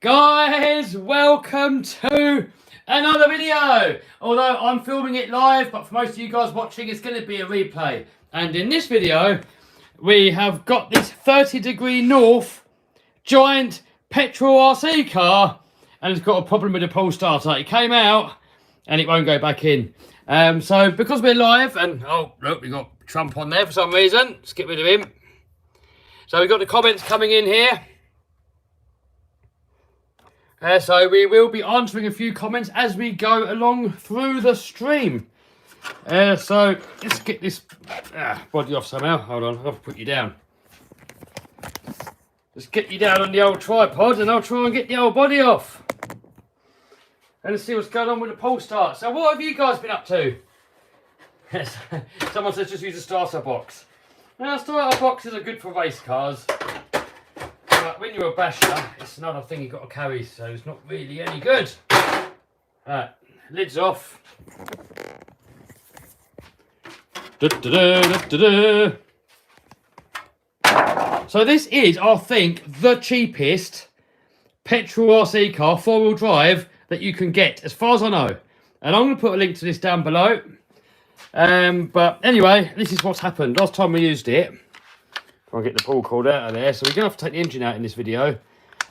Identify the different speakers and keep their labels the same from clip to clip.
Speaker 1: Guys, welcome to another video. Although I'm filming it live, but for most of you guys watching, it's going to be a replay. And in this video, we have got this 30-degree north giant petrol RC car, and it's got a problem with the pull starter. It came out, and it won't go back in. So because we're live, and oh look, we got Trump on there for some reason. Let's get rid of him. So we've got the comments coming in here. So we will be answering a few comments as we go along through the stream. So let's get this body off somehow. Hold on, I'll have to put you down. Let's get you down on the old tripod and I'll try and get the old body off. And let's see what's going on with the pull start. So what have you guys been up to? Yes, someone says just use a starter box. Now starter boxes are good for race cars. But when you're a basher, it's another thing you've got to carry, so it's not really any good. Alright, lids off. So this is, I think, the cheapest petrol RC car, four-wheel drive, that you can get, as far as I know. And I'm going to put a link to this down below. But anyway, this is what's happened. Last time we used it, I'll get the pull cord out of there, so we're going to have to take the engine out in this video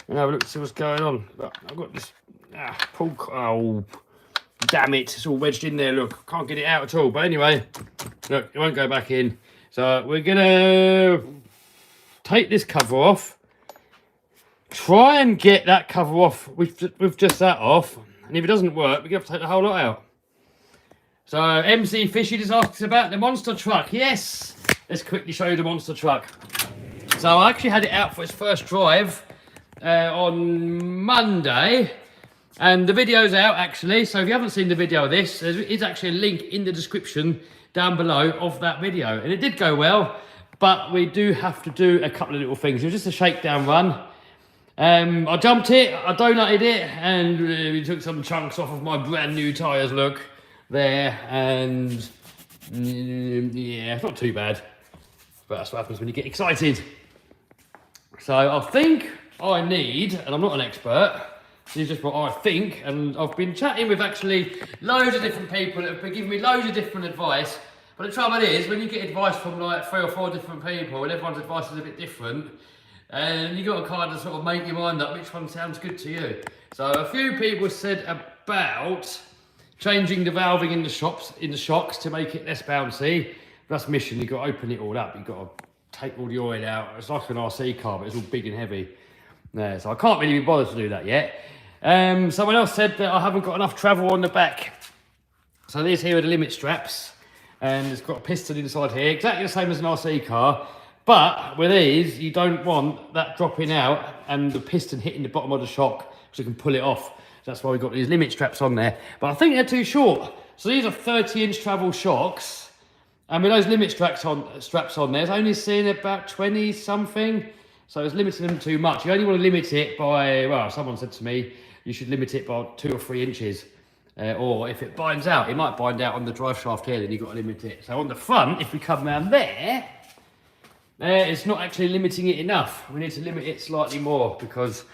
Speaker 1: and have a look to see what's going on. But I've got this pull cord. Oh, damn it, it's all wedged in there. Look, can't get it out at all. But anyway, look, it won't go back in. So we're going to take this cover off, try and get that cover off with just that off. And if it doesn't work, we're going to have to take the whole lot out. So MC Fishy just asks about the monster truck. Yes, let's quickly show you the monster truck. So I actually had it out for its first drive on Monday, and the video's out actually. So if you haven't seen the video of this, there is actually a link in the description down below of that video. And it did go well, but we do have to do a couple of little things. It was just a shakedown run. I jumped it, I donated it, and we took some chunks off of my brand new tyres, look, there, and yeah, it's not too bad. But that's what happens when you get excited. So I think I need, and I'm not an expert, this is just what I think, and I've been chatting with actually loads of different people that have been giving me loads of different advice. But the trouble is, when you get advice from like 3 or 4 different people, and everyone's advice is a bit different, and you got to kind of sort of make your mind up which one sounds good to you. So a few people said about changing the valving in the shocks to make it less bouncy. That's mission. You've got to open it all up. You've got to take all the oil out. It's like an RC car, but it's all big and heavy. Yeah, so I can't really be bothered to do that yet. Someone else said that I haven't got enough travel on the back. So these here are the limit straps, and it's got a piston inside here, exactly the same as an RC car. But with these, you don't want that dropping out and the piston hitting the bottom of the shock, so you can pull it off. So that's why we've got these limit straps on there. But I think they're too short. So these are 30-inch travel shocks. And with those limit straps on there, it's only seeing about 20 something. So it's limiting them too much. You only want to limit it by, well, someone said to me, you should limit it by 2 or 3 inches. Or if it binds out, it might bind out on the drive shaft here, then you've got to limit it. So on the front, if we come around there, it's not actually limiting it enough. We need to limit it slightly more because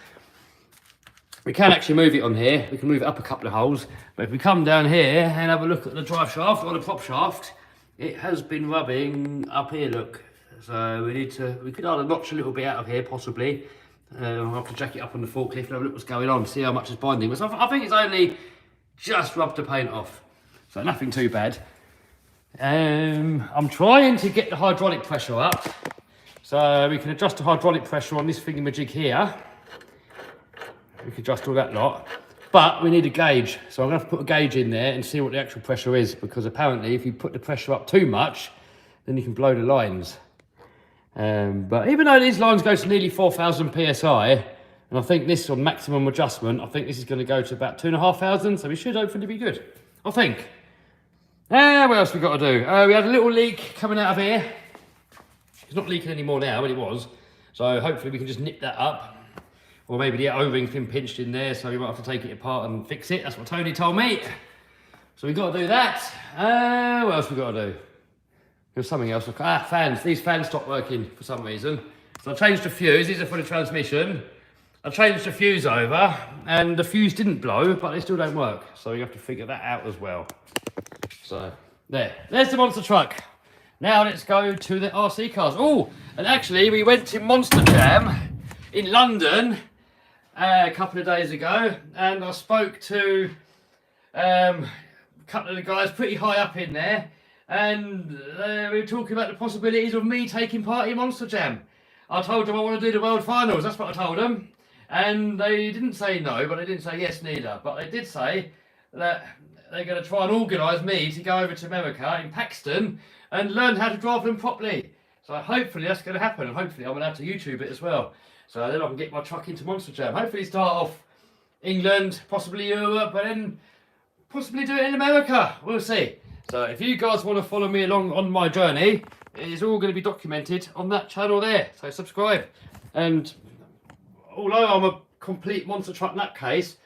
Speaker 1: we can actually move it on here. We can move it up a couple of holes. But if we come down here and have a look at the drive shaft or the prop shaft, it has been rubbing up here, look. So we could either notch a little bit out of here, possibly. I'll have to jack it up on the forklift and have a look what's going on, see how much is binding. But I think it's only just rubbed the paint off. So nothing too bad. I'm trying to get the hydraulic pressure up. So we can adjust the hydraulic pressure on this thingamajig here. We can adjust all that lot. But we need a gauge, so I'm going to have to put a gauge in there and see what the actual pressure is, because apparently if you put the pressure up too much, then you can blow the lines. But even though these lines go to nearly 4,000 PSI, and I think this on maximum adjustment, I think this is going to go to about 2,500, so we should hopefully be good, I think. What else we got to do? We had a little leak coming out of here. It's not leaking anymore now, but it was. So hopefully we can just nip that up. Or maybe the O-ring's been pinched in there, so we might have to take it apart and fix it. That's what Tony told me. So we've got to do that. What else we got to do? There's something else. Fans. These fans stopped working for some reason. So I changed the fuse. These are for the transmission. I changed the fuse over and the fuse didn't blow, but they still don't work. So you have to figure that out as well. So there's the monster truck. Now let's go to the RC cars. Oh, and actually we went to Monster Jam in London a couple of days ago, and I spoke to a couple of the guys pretty high up in there, and we were talking about the possibilities of me taking part in Monster Jam. I told them I want to do the World Finals, that's what I told them. And they didn't say no, but they didn't say yes neither. But they did say that they're going to try and organise me to go over to America in Paxton and learn how to drive them properly. So hopefully that's going to happen, and hopefully I'm allowed to YouTube it as well. So then I can get my truck into Monster Jam. Hopefully start off England, possibly Europe, and then possibly do it in America. We'll see. So if you guys want to follow me along on my journey, it's all going to be documented on that channel there. So subscribe. And although I'm a complete monster truck nutcase,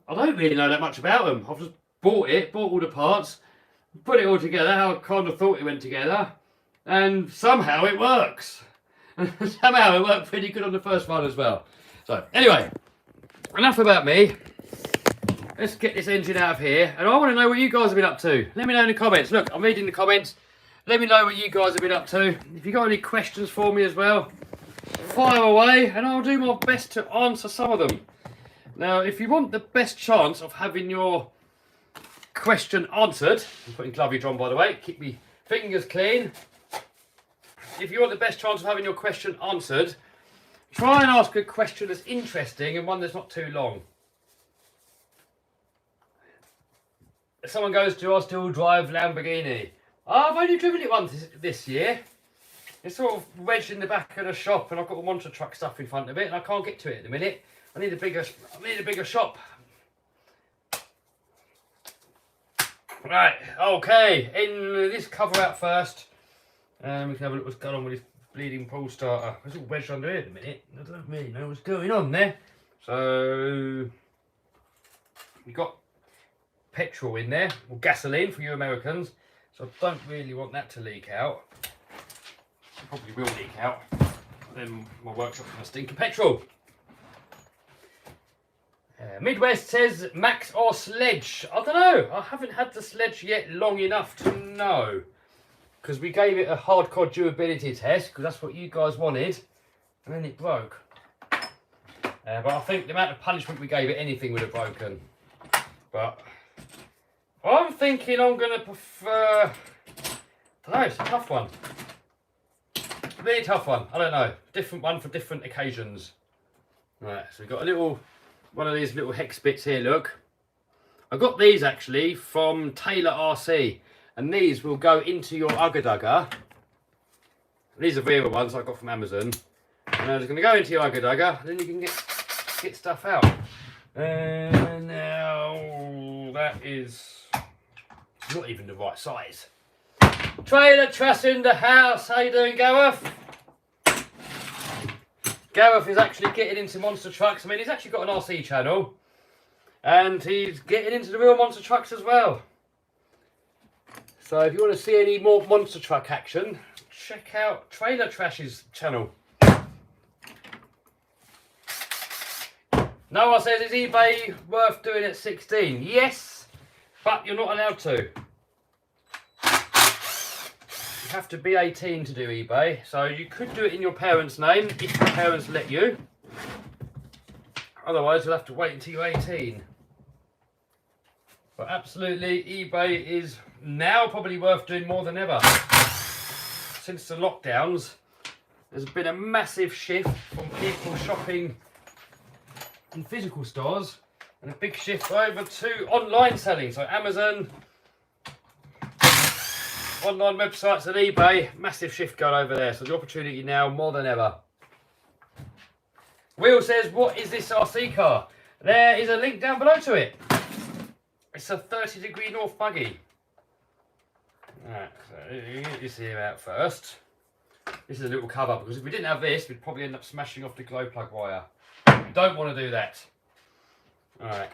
Speaker 1: I don't really know that much about them. I've just bought all the parts, put it all together how I kind of thought it went together, and somehow it works. Somehow it worked pretty good on the first one as well. So anyway, enough about me. Let's get this engine out of here, and I want to know what you guys have been up to. Let me know in the comments. Look, I'm reading the comments. Let me know what you guys have been up to. If you've got any questions for me as well, fire away, and I'll do my best to answer some of them. Now, if you want the best chance of having your question answered, I'm putting glovage on by the way, keep me fingers clean. If you want the best chance of having your question answered, try and ask a question that's interesting and one that's not too long. If someone goes, do I still drive Lamborghini? I've only driven it once this year. It's sort of wedged in the back of the shop, and I've got a monster truck stuff in front of it, and I can't get to it at the minute. I need a bigger shop. Right, okay, in this cover out first. We can have a look what's going on with this bleeding pull starter. It's all wedged under here at the minute. I don't really know what's going on there. So, we've got petrol in there, or gasoline for you Americans. So I don't really want that to leak out. It probably will leak out. Then my workshop's going to stink of petrol. Midwest says Max or Sledge. I don't know. I haven't had the Sledge yet long enough to know. Because we gave it a hardcore durability test, because that's what you guys wanted. And then it broke. But I think the amount of punishment we gave it, anything would have broken. But I'm thinking I'm going to prefer... I don't know, it's a tough one. Really tough one. I don't know. Different one for different occasions. Right, so we've got a little... one of these little hex bits here, look. I got these actually from Taylor RC, and these will go into your Ugga Dugger. These are Vera ones I got from Amazon. And they're going to go into your Ugga Dugger, and then you can get stuff out. And now that is not even the right size. Trailer Truss in the house. How you doing, Gareth? Gareth is actually getting into monster trucks. I mean, he's actually got an RC channel, and he's getting into the real monster trucks as well. So if you want to see any more monster truck action, check out Trailer Trash's channel. Noah says, is eBay worth doing at 16? Yes, but you're not allowed to. You have to be 18 to do eBay, so you could do it in your parents' name if your parents let you. Otherwise, you'll have to wait until you're 18. But absolutely, eBay is now probably worth doing more than ever. Since the lockdowns, there's been a massive shift from people shopping in physical stores and a big shift over to online selling. So Amazon, online websites and eBay, massive shift going over there. So the opportunity now more than ever. Will says, what is this RC car? There is a link down below to it. It's a 30° north buggy. Alright, so you get this here out first. This is a little cover, because if we didn't have this, we'd probably end up smashing off the glow plug wire. We don't want to do that. Alright.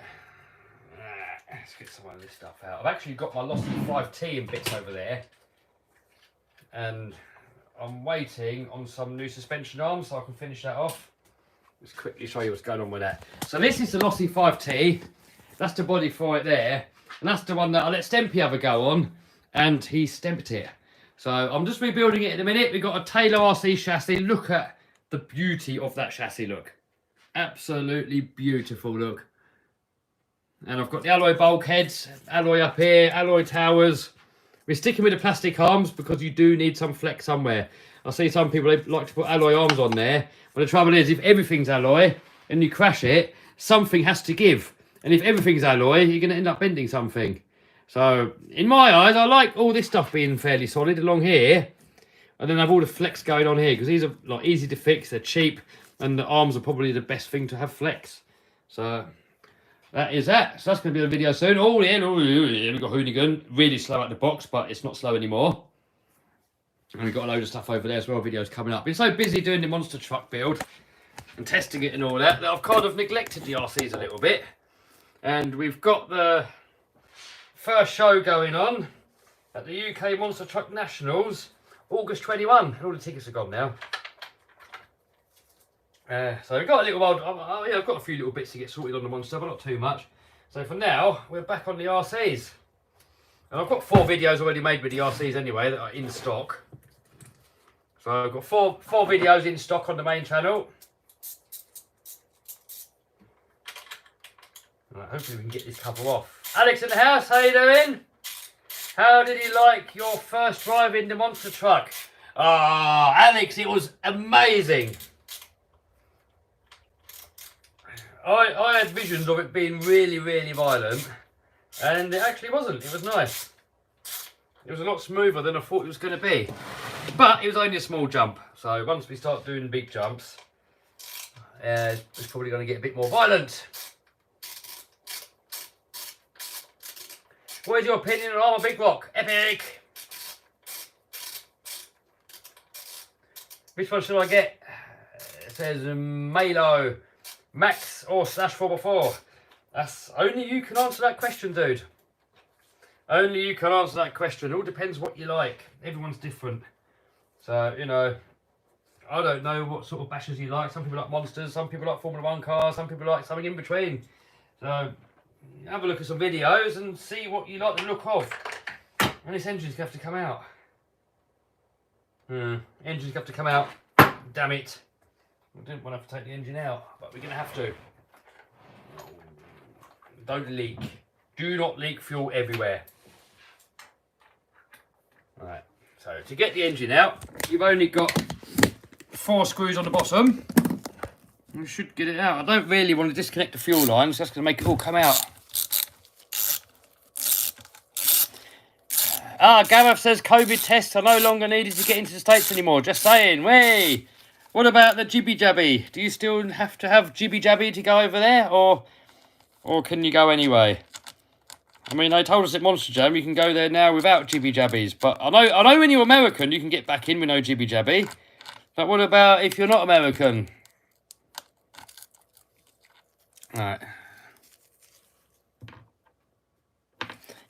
Speaker 1: Let's get some of this stuff out. I've actually got my Lost 5T in bits over there. And I'm waiting on some new suspension arms so I can finish that off. Let's quickly show you what's going on with that. So this is the Lossy 5T. That's the body for it there. And that's the one that I let Stempy have a go on. And he stemped it. So I'm just rebuilding it in a minute. We've got a Taylor RC chassis. Look at the beauty of that chassis, look. Absolutely beautiful, look. And I've got the alloy bulkheads, alloy up here, alloy towers. We're sticking with the plastic arms because you do need some flex somewhere. I see some people like to put alloy arms on there. But the trouble is, if everything's alloy and you crash it, something has to give. And if everything's alloy, you're going to end up bending something. So, in my eyes, I like all this stuff being fairly solid along here. And then have all the flex going on here. Because these are like easy to fix, they're cheap. And the arms are probably the best thing to have flex. So, that is that. So, that's going to be the video soon. Oh, yeah, we've got Hoonigan. Really slow at the box, but it's not slow anymore. And we've got a load of stuff over there as well, videos coming up. Been so busy doing the monster truck build and testing it and all that, that I've kind of neglected the RCs a little bit. And we've got the first show going on at the UK Monster Truck Nationals, August 21. All the tickets are gone now. So we've got a little while, I've got a few little bits to get sorted on the Monster, but not too much. So for now, we're back on the RCs. And I've got 4 videos already made with the RCs anyway that are in stock. So I've got four videos in stock on the main channel. Right, hopefully we can get this cover off. Alex in the house, how you doing? How did you like your first drive in the monster truck? Ah, Alex, it was amazing. I had visions of it being really, really violent. And it actually wasn't. It was nice. It was a lot smoother than I thought it was going to be. But it was only a small jump. So once we start doing big jumps, it's probably going to get a bit more violent. What is your opinion on Armour Big Rock? Epic! Which one should I get? It says Malo, Max or /4x4. That's only you can answer that question, dude. Only you can answer that question. It all depends what you like. Everyone's different. So, you know, I don't know what sort of bashes you like. Some people like monsters, some people like Formula 1 cars, some people like something in between. So, have a look at some videos and see what you like the look of. And this engine's going to have to come out. Engine's going to have to come out. Damn it. I didn't want to have to take the engine out, but we're going to have to. Don't leak. Do not leak fuel everywhere. Right, so to get the engine out, you've only got 4 screws on the bottom. You should get it out. I don't really want to disconnect the fuel line, so that's going to make it all come out. Gareth says COVID tests are no longer needed to get into the States anymore. Just saying. Way. What about the Jibby Jabby? Do you still have to have Jibby Jabby to go over there, or can you go anyway? I mean, they told us at Monster Jam you can go there now without Jibby Jabbies. But I know when you're American, you can get back in with no Jibby Jabby. But what about if you're not American? Alright.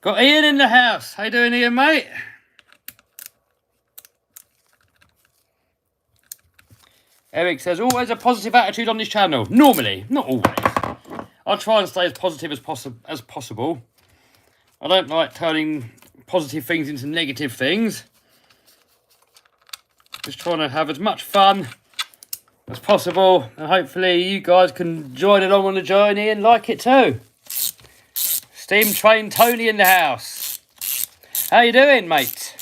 Speaker 1: Got Ian in the house. How you doing, Ian, mate? Eric says, always a positive attitude on this channel. Normally, not always. I'll try and stay as positive as possible. I don't like turning positive things into negative things. Just trying to have as much fun as possible, and hopefully you guys can join along on the journey and like it too. Steam Train Tony in the house. How you doing, mate?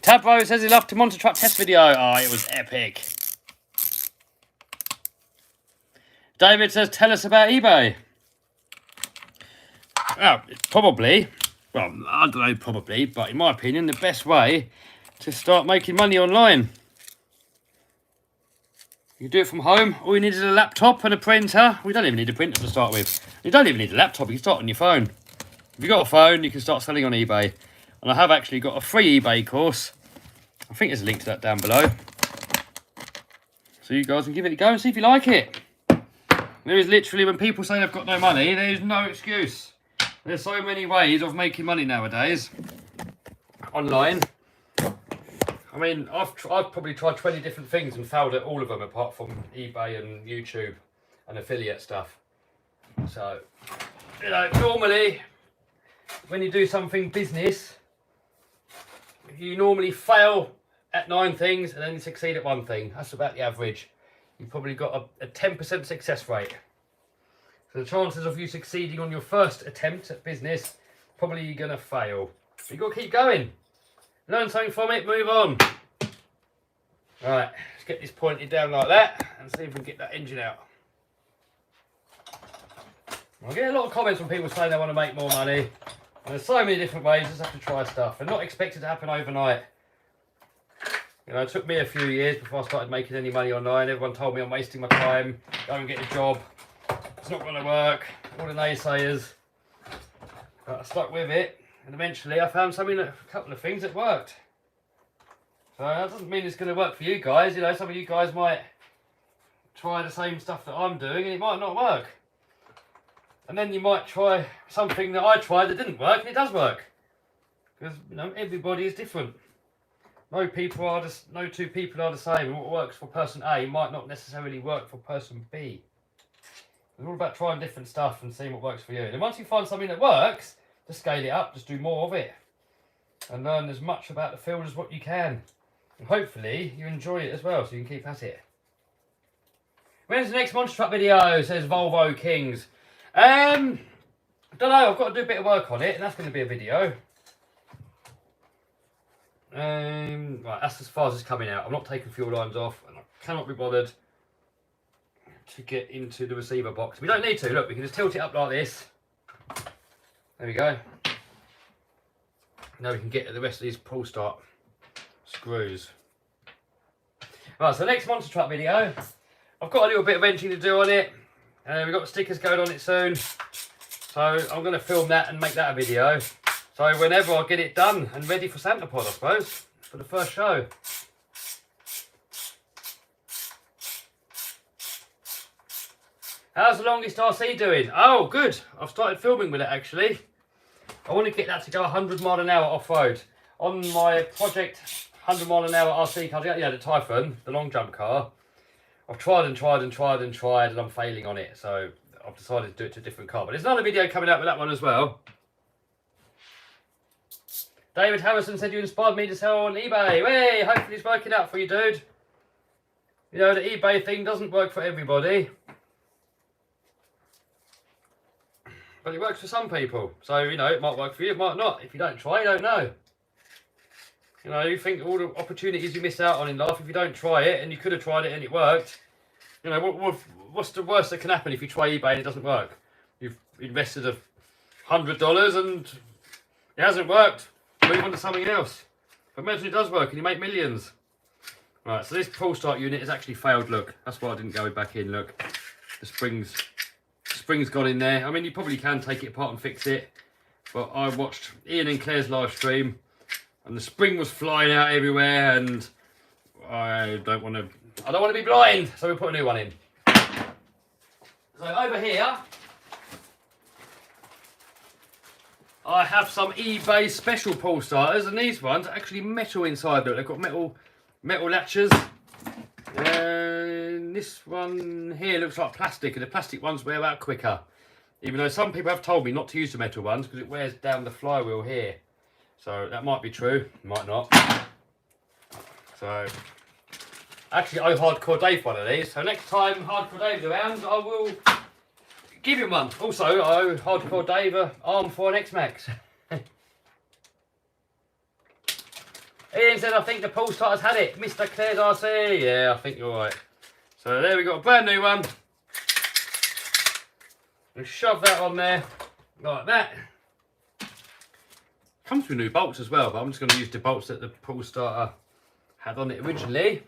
Speaker 1: Tabro says he loved the monster truck test video. Oh, it was epic. David says, tell us about eBay. Well, probably, well, I don't know, probably, but in my opinion, the best way to start making money online. You do it from home. All you need is a laptop and a printer. We don't even need a printer to start with. You don't even need a laptop. You can start on your phone. If you've got a phone, you can start selling on eBay. And I have actually got a free eBay course. I think there's a link to that down below. So you guys can give it a go and see if you like it. There is literally, when people say they've got no money, there is no excuse. There's so many ways of making money nowadays. Online. I mean, I've probably tried 20 different things and failed at all of them, apart from eBay and YouTube and affiliate stuff. So, you know, normally when you do something business, you normally fail at 9 things and then you succeed at 1 thing. That's about the average. You've probably got a 10% success rate. So the chances of you succeeding on your first attempt at business, probably you're going to fail. But you've got to keep going. Learn something from it, move on. Right, let's get this pointed down like that and see if we can get that engine out. I get a lot of comments from people saying they want to make more money. And there's so many different ways, you just have to try stuff. And not expect it to happen overnight. You know, it took me a few years before I started making any money online. Everyone told me I'm wasting my time, go and get a job. It's not going to work, all the naysayers. But I stuck with it, and eventually I found a couple of things that worked. So that doesn't mean it's going to work for you guys. You know, some of you guys might try the same stuff that I'm doing and it might not work. And then you might try something that I tried that didn't work and it does work. Because, you know, everybody is different. No two people are the same, and what works for person A might not necessarily work for person B. It's all about trying different stuff and seeing what works for you. And once you find something that works, just scale it up, just do more of it. And learn as much about the field as what you can. And hopefully you enjoy it as well, so you can keep at it. When's the next monster truck video? Says Volvo Kings. Don't know, I've got to do a bit of work on it, and that's going to be a video. Right, that's as far as it's coming out. I'm not taking fuel lines off, and I cannot be bothered to get into the receiver box. We don't need to, look, we can just tilt it up like this. There we go. Now we can get at the rest of these pull start screws. Right, so next monster truck video, I've got a little bit of engine to do on it. We've got stickers going on it soon. So I'm going to film that and make that a video. So whenever I get it done and ready for Santa Pod, I suppose, for the first show. How's the longest RC doing? Oh, good. I've started filming with it, actually. I want to get that to go 100 mile an hour off-road. On my project 100 mile an hour RC car, yeah, the Typhon, the long jump car, I've tried and tried and tried and tried, and I'm failing on it. So I've decided to do it to a different car. But there's another video coming out with that one as well. David Harrison said you inspired me to sell on eBay. Hey, hopefully it's working out for you, dude. You know, the eBay thing doesn't work for everybody. But it works for some people. So, you know, it might work for you, it might not. If you don't try, you don't know. You know, you think all the opportunities you miss out on in life, if you don't try it, and you could have tried it and it worked, you know, what's the worst that can happen if you try eBay and it doesn't work? You've invested $100 and it hasn't worked. Move on to something else. But imagine it does work and you make millions. Right, so this pull start unit has actually failed, look. That's why I didn't go back in, look. The spring's gone in there. I mean, you probably can take it apart and fix it. But I watched Ian and Claire's live stream and the spring was flying out everywhere and I don't want to be blind, so we put a new one in. So over here, I have some eBay special pull starters, and these ones are actually metal inside. Look, they've got metal latches. And this one here looks like plastic, and the plastic ones wear out quicker. Even though some people have told me not to use the metal ones because it wears down the flywheel here. So that might be true, might not. So actually I owe Hardcore Dave one of these. So next time Hardcore Dave's around, I will give him one. Also, I owe Hardcore Dave an arm for an X-Max. Ian said, I think the pull starter's had it. Mr. Claire's RC. Yeah, I think you're right. So there we got a brand new one. And shove that on there like that. Comes with new bolts as well, but I'm just going to use the bolts that the pull starter had on it originally.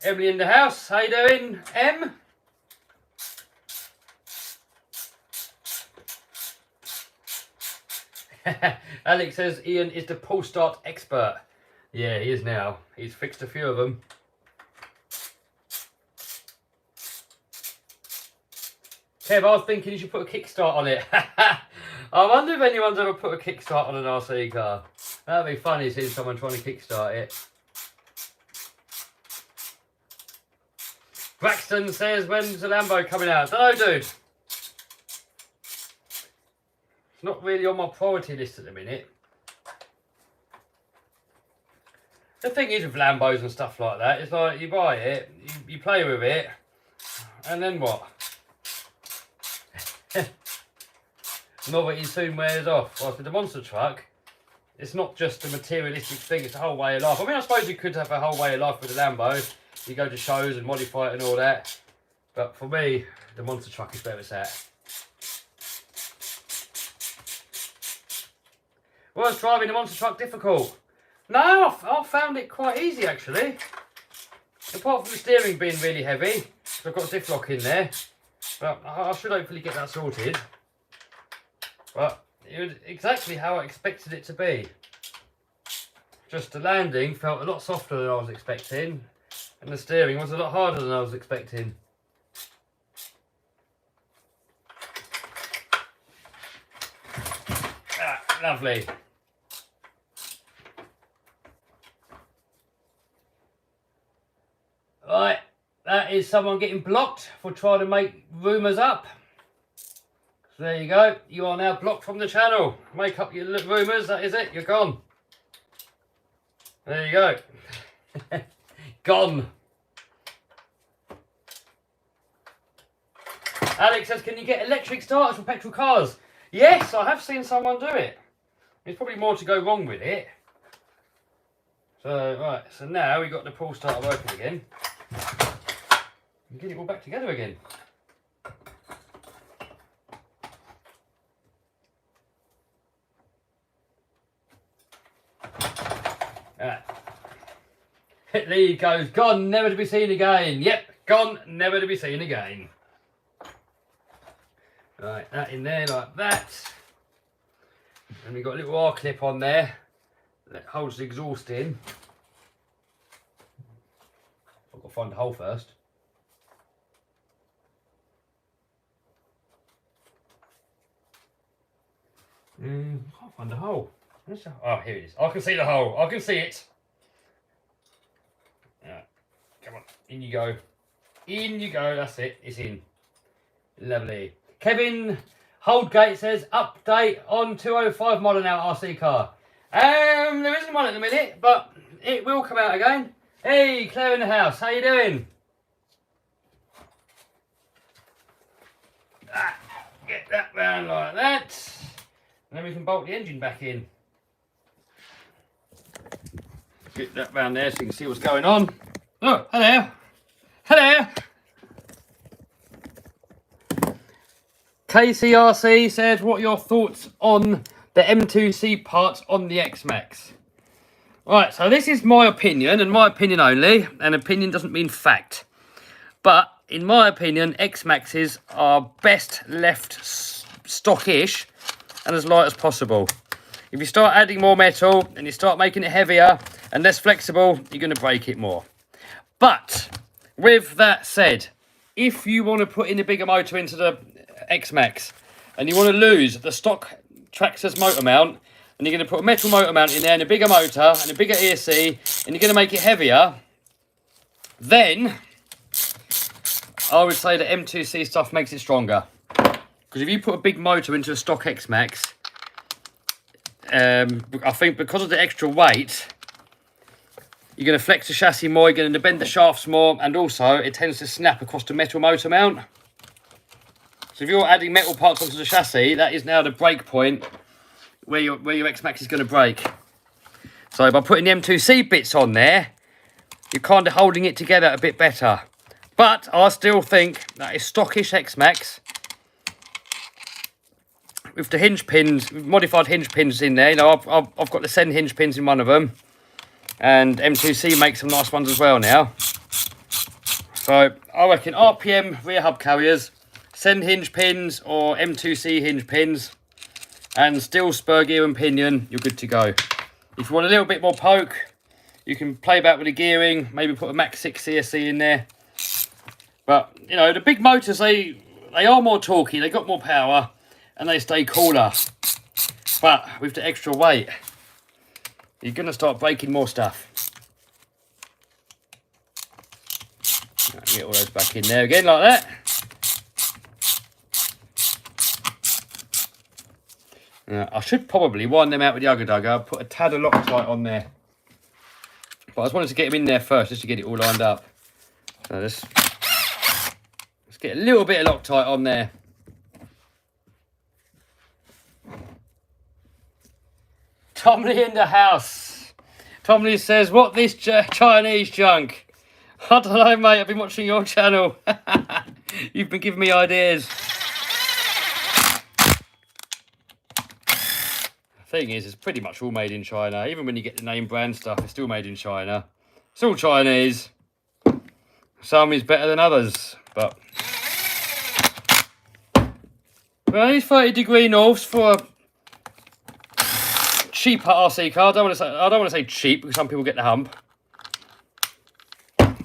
Speaker 1: Emily in the house. How you doing, Em? Alex says Ian is the pull start expert. Yeah, he is now. He's fixed a few of them. Kev, I was thinking you should put a kickstart on it. I wonder if anyone's ever put a kickstart on an RC car. That'd be funny seeing someone trying to kickstart it. Braxton says, when's the Lambo coming out? Don't know, dude. It's not really on my priority list at the minute. The thing is with Lambos and stuff like that, it's like you buy it, you play with it, and then what? Novelty soon wears off. Whilst with the monster truck, it's not just a materialistic thing, it's a whole way of life. I mean, I suppose you could have a whole way of life with the Lambo. You go to shows and modify it and all that. But for me, the monster truck is where it's at. Was driving the monster truck difficult? No, I found it quite easy actually. Apart from the steering being really heavy, so I've got a diff lock in there. But I should hopefully get that sorted. But it was exactly how I expected it to be. Just the landing felt a lot softer than I was expecting. And the steering was a lot harder than I was expecting. Ah, lovely. Right, that is someone getting blocked for trying to make rumours up. So there you go, you are now blocked from the channel. Make up your rumours, that is it, you're gone. There you go. Gone. Alex says, can you get electric starters for petrol cars? Yes, I have seen someone do it. There's probably more to go wrong with it. So, right, so now we've got the pull starter working again. And get it all back together again. Right. Lee goes, gone, never to be seen again. Yep, gone, never to be seen again. Right, that in there like that. And we've got a little R-clip on there that holds the exhaust in. I've got to find the hole first. Can't find the hole. Oh, here it is. I can see the hole. I can see it. Right, come on, in you go. In you go. That's it. It's in. Lovely. Kevin Holdgate says, update on 205 model now RC car. There isn't one at the minute, but it will come out again. Hey, Claire in the house, how you doing? Get that round like that. And then we can bolt the engine back in. Get that round there so you can see what's going on. Oh, hello. Hello. KCRC says, what are your thoughts on the M2C parts on the X-Max? Right, so this is my opinion, and my opinion only, and opinion doesn't mean fact. But, in my opinion, X-Maxes are best left stockish and as light as possible. If you start adding more metal, and you start making it heavier and less flexible, you're going to break it more. But, with that said, if you want to put in a bigger motor into the X-Max and you want to lose the stock Traxxas motor mount, and you're going to put a metal motor mount in there and a bigger motor and a bigger ESC, and you're going to make it heavier, then I would say the M2C stuff makes it stronger. Because if you put a big motor into a stock X-Max, I think because of the extra weight, you're going to flex the chassis more, you're going to bend the shafts more, and also it tends to snap across the metal motor mount. So if you're adding metal parts onto the chassis, that is now the break point where your X-Max is going to break. So by putting the M2C bits on there, you're kind of holding it together a bit better. But I still think that a stockish X-Max with the hinge pins, with modified hinge pins in there. You know, I've got the Sen hinge pins in one of them, and M2C makes some nice ones as well now. So I reckon RPM rear hub carriers, Sen hinge pins or M2C hinge pins, and still spur gear and pinion, you're good to go. If you want a little bit more poke, you can play back with the gearing, maybe put a Max 6 CSC in there. But, you know, the big motors, they are more torquey, they got more power, and they stay cooler. But with the extra weight, you're going to start breaking more stuff. Right, get all those back in there again like that. I should probably wind them out with the Ugga Dugger. I'll put a tad of Loctite on there. But I just wanted to get them in there first, just to get it all lined up. So let's get a little bit of Loctite on there. Tomley in the house. Tomley says, what this Chinese junk? I don't know, mate. I've been watching your channel. You've been giving me ideas. Thing is, it's pretty much all made in China. Even when you get the name brand stuff, it's still made in China. It's all Chinese. Some is better than others, but well, these 30-degree norths for a cheaper RC car. I don't want to say cheap because some people get the hump,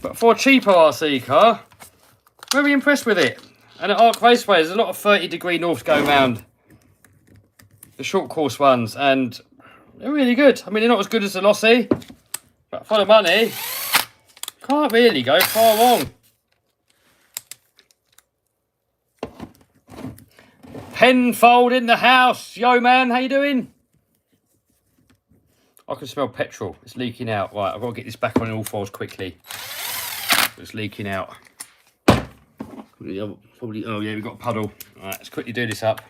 Speaker 1: but for a cheaper RC car, very impressed with it. And at Arc Raceway, there's a lot of 30-degree norths going around. The short course ones, and they're really good. I mean, they're not as good as the Lossy, but for the money, can't really go far wrong. Penfold in the house. Yo, man, how you doing? I can smell petrol. It's leaking out. Right, I've got to get this back on all fours quickly. It's leaking out. Probably. Oh yeah, we've got a puddle. All right, let's quickly do this up.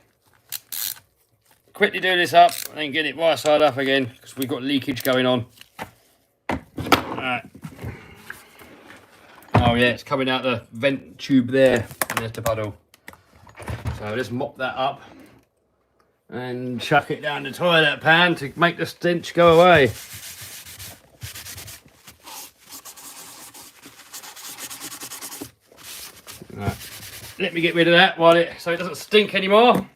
Speaker 1: Quickly do this up and get it right side up again because we've got leakage going on. Right. Oh yeah, it's coming out the vent tube there, and there's the puddle. So let's mop that up and chuck it down the toilet pan to make the stench go away. Right. Let me get rid of that so it doesn't stink anymore.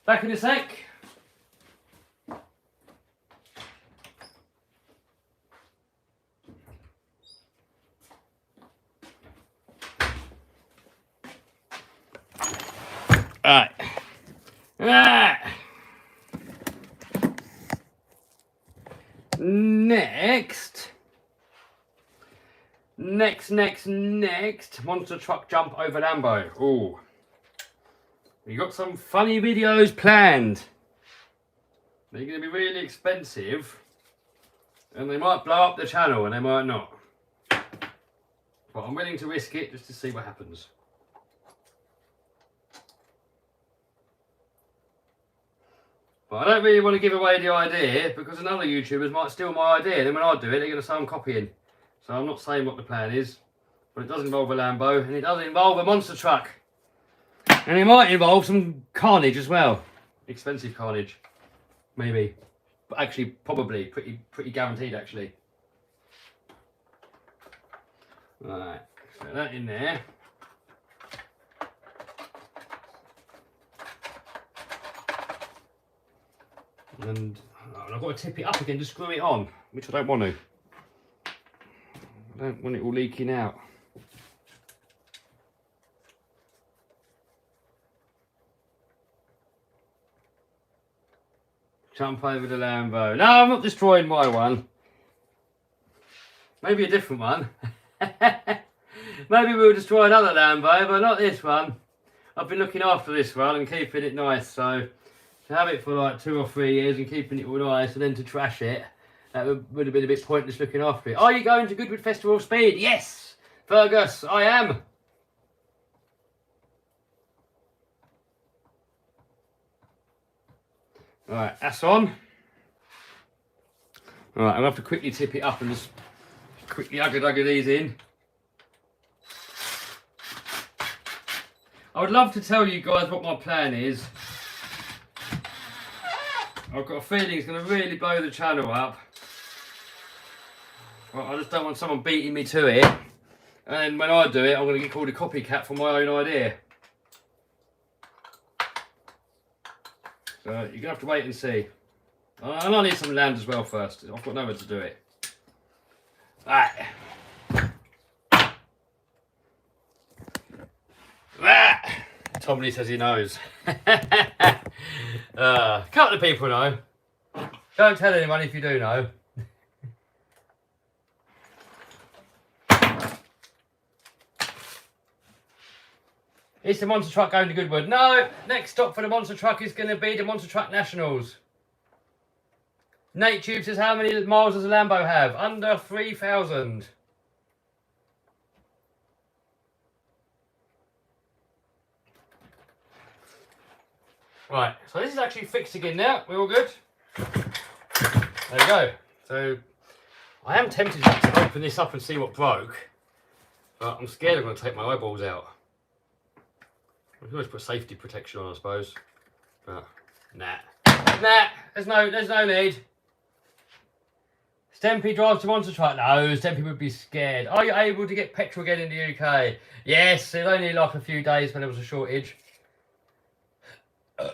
Speaker 1: Back in a sec. Right. Next. Monster truck jump over Lambo. Oh. We got some funny videos planned. They're going to be really expensive. And they might blow up the channel and they might not. But I'm willing to risk it just to see what happens. But I don't really want to give away the idea because another YouTubers might steal my idea. Then when I do it, they're going to say I'm copying. So I'm not saying what the plan is. But it does involve a Lambo and it does involve a monster truck. And it might involve some carnage as well. Expensive carnage. Maybe. But actually, probably. Pretty guaranteed, actually. Right. So that in there. And I've got to tip it up again to screw it on, which I don't want to. I don't want it all leaking out. Jump over the Lambo. No, I'm not destroying my one. Maybe a different one. Maybe we'll destroy another Lambo, but not this one. I've been looking after this one and keeping it nice, so to have it for like 2 or 3 years and keeping it all nice and then to trash it, that would have been a bit pointless looking after it. Are you going to Goodwood Festival Speed? Yes, Fergus, I am. Right, that's on. Right, I'm going to have to quickly tip it up and just quickly ugga these in. I would love to tell you guys what my plan is. I've got a feeling it's going to really blow the channel up. Well, I just don't want someone beating me to it. And when I do it, I'm going to get called a copycat for my own idea. So you're going to have to wait and see. And I need some land as well first. I've got nowhere to do it. Right. Tomley says he knows. A couple of people know. Don't tell anyone if you do know. Is the monster truck going to Goodwood? No. Next stop for the monster truck is going to be the Monster Truck Nationals. Nate Tube says, how many miles does a Lambo have? Under 3,000. Right, so this is actually fixed again now. We're all good. There we go. So I am tempted to open this up and see what broke, but I'm scared I'm going to take my eyeballs out. We can always put safety protection on, I suppose. But nah, there's no need. Stempy drives the monster truck. No, Stempy would be scared. Are you able to get petrol again in the UK? Yes, it only like a few days when there was a shortage.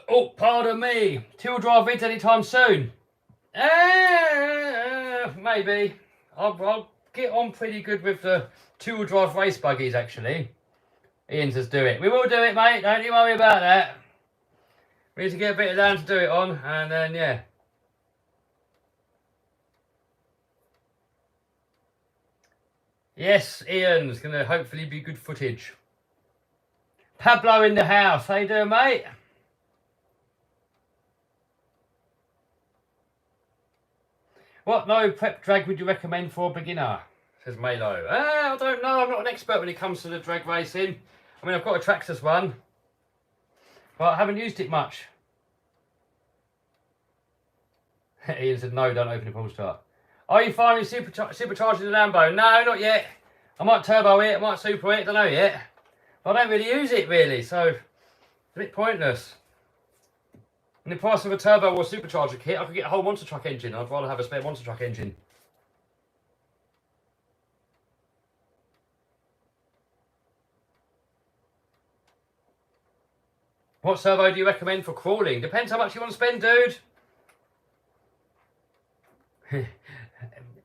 Speaker 1: Oh, pardon me. Two-wheel drive vids anytime soon? Maybe. I'll get on pretty good with the two-wheel drive race buggies, actually. Ian says do it. We will do it, mate. Don't you worry about that. We need to get a bit of land to do it on, and then, yeah. Yes, Ian's going to hopefully be good footage. Pablo in the house. How you doing, mate? What no prep drag would you recommend for a beginner? Says Malo. I don't know. I'm not an expert when it comes to the drag racing. I mean, I've got a Traxxas one, but I haven't used it much. Ian said, no, don't open the pull start. Are you finally supercharging the Lambo? No, not yet. I might turbo it, I might super it, don't know yet. But I don't really use it, really, so it's a bit pointless. In the price of a turbo or supercharger kit, I could get a whole monster truck engine. I'd rather have a spare monster truck engine. What servo do you recommend for crawling? Depends how much you want to spend, dude.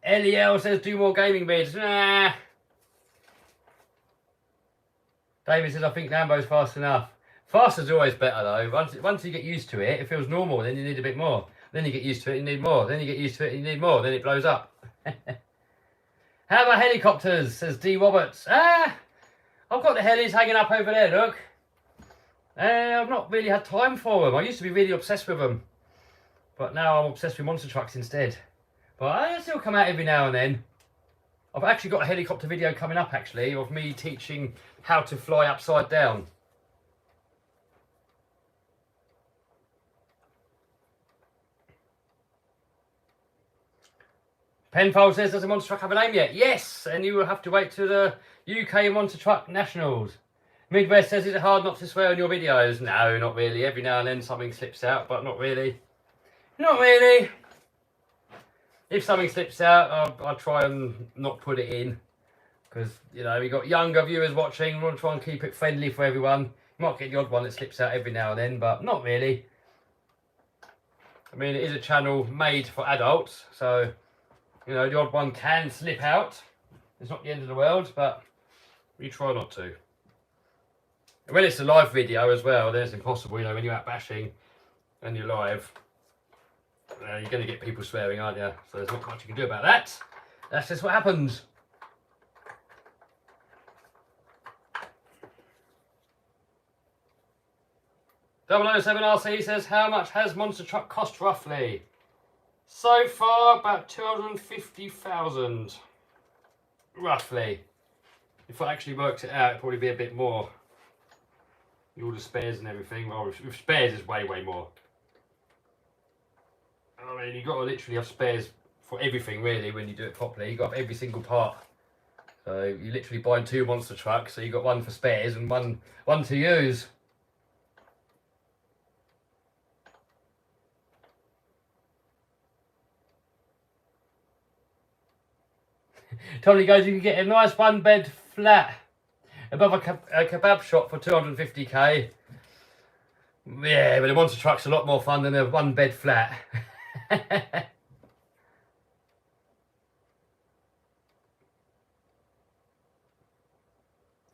Speaker 1: LEL says do more gaming vids. Nah. David says I think Lambo's fast enough. Faster's always better though. Once you get used to it, it feels normal. Then you need a bit more. Then you get used to it, you need more. Then you get used to it, you need more. Then it blows up. How about helicopters? Says D Roberts. I've got the helis hanging up over there. Look. I've not really had time for them. I used to be really obsessed with them, but now I'm obsessed with monster trucks instead. But I still come out every now and then. I've actually got a helicopter video coming up actually of me teaching how to fly upside down. Penfold says, does the monster truck have a name yet? Yes, and you will have to wait to the UK Monster Truck Nationals. Midwest says, is it hard not to swear on your videos? No, not really. Every now and then something slips out, but not really. Not really. If something slips out, I'll try and not put it in. Because, you know, we've got younger viewers watching. We want to try and keep it friendly for everyone. You might get the odd one that slips out every now and then, but not really. I mean, it is a channel made for adults, so, you know, the odd one can slip out. It's not the end of the world, but we try not to. When it's a live video as well, then it's impossible, you know, when you're out bashing and you're live. You're going to get people swearing, aren't you? So there's not much you can do about that. That's just what happens. .007 RC says, how much has Monster Truck cost roughly? So far, about 250,000. Roughly. If I actually worked it out, it'd probably be a bit more. All the spares and everything. Well, with spares, it's way, way more. I mean, you've got to literally have spares for everything, really, when you do it properly. You've got to have every single part. So you literally buy 2 monster trucks, so you've got one for spares and one to use. Tony goes, you can get a nice one-bed flat above a kebab shop for 250k. Yeah, but the monster truck's a lot more fun than a one-bed flat.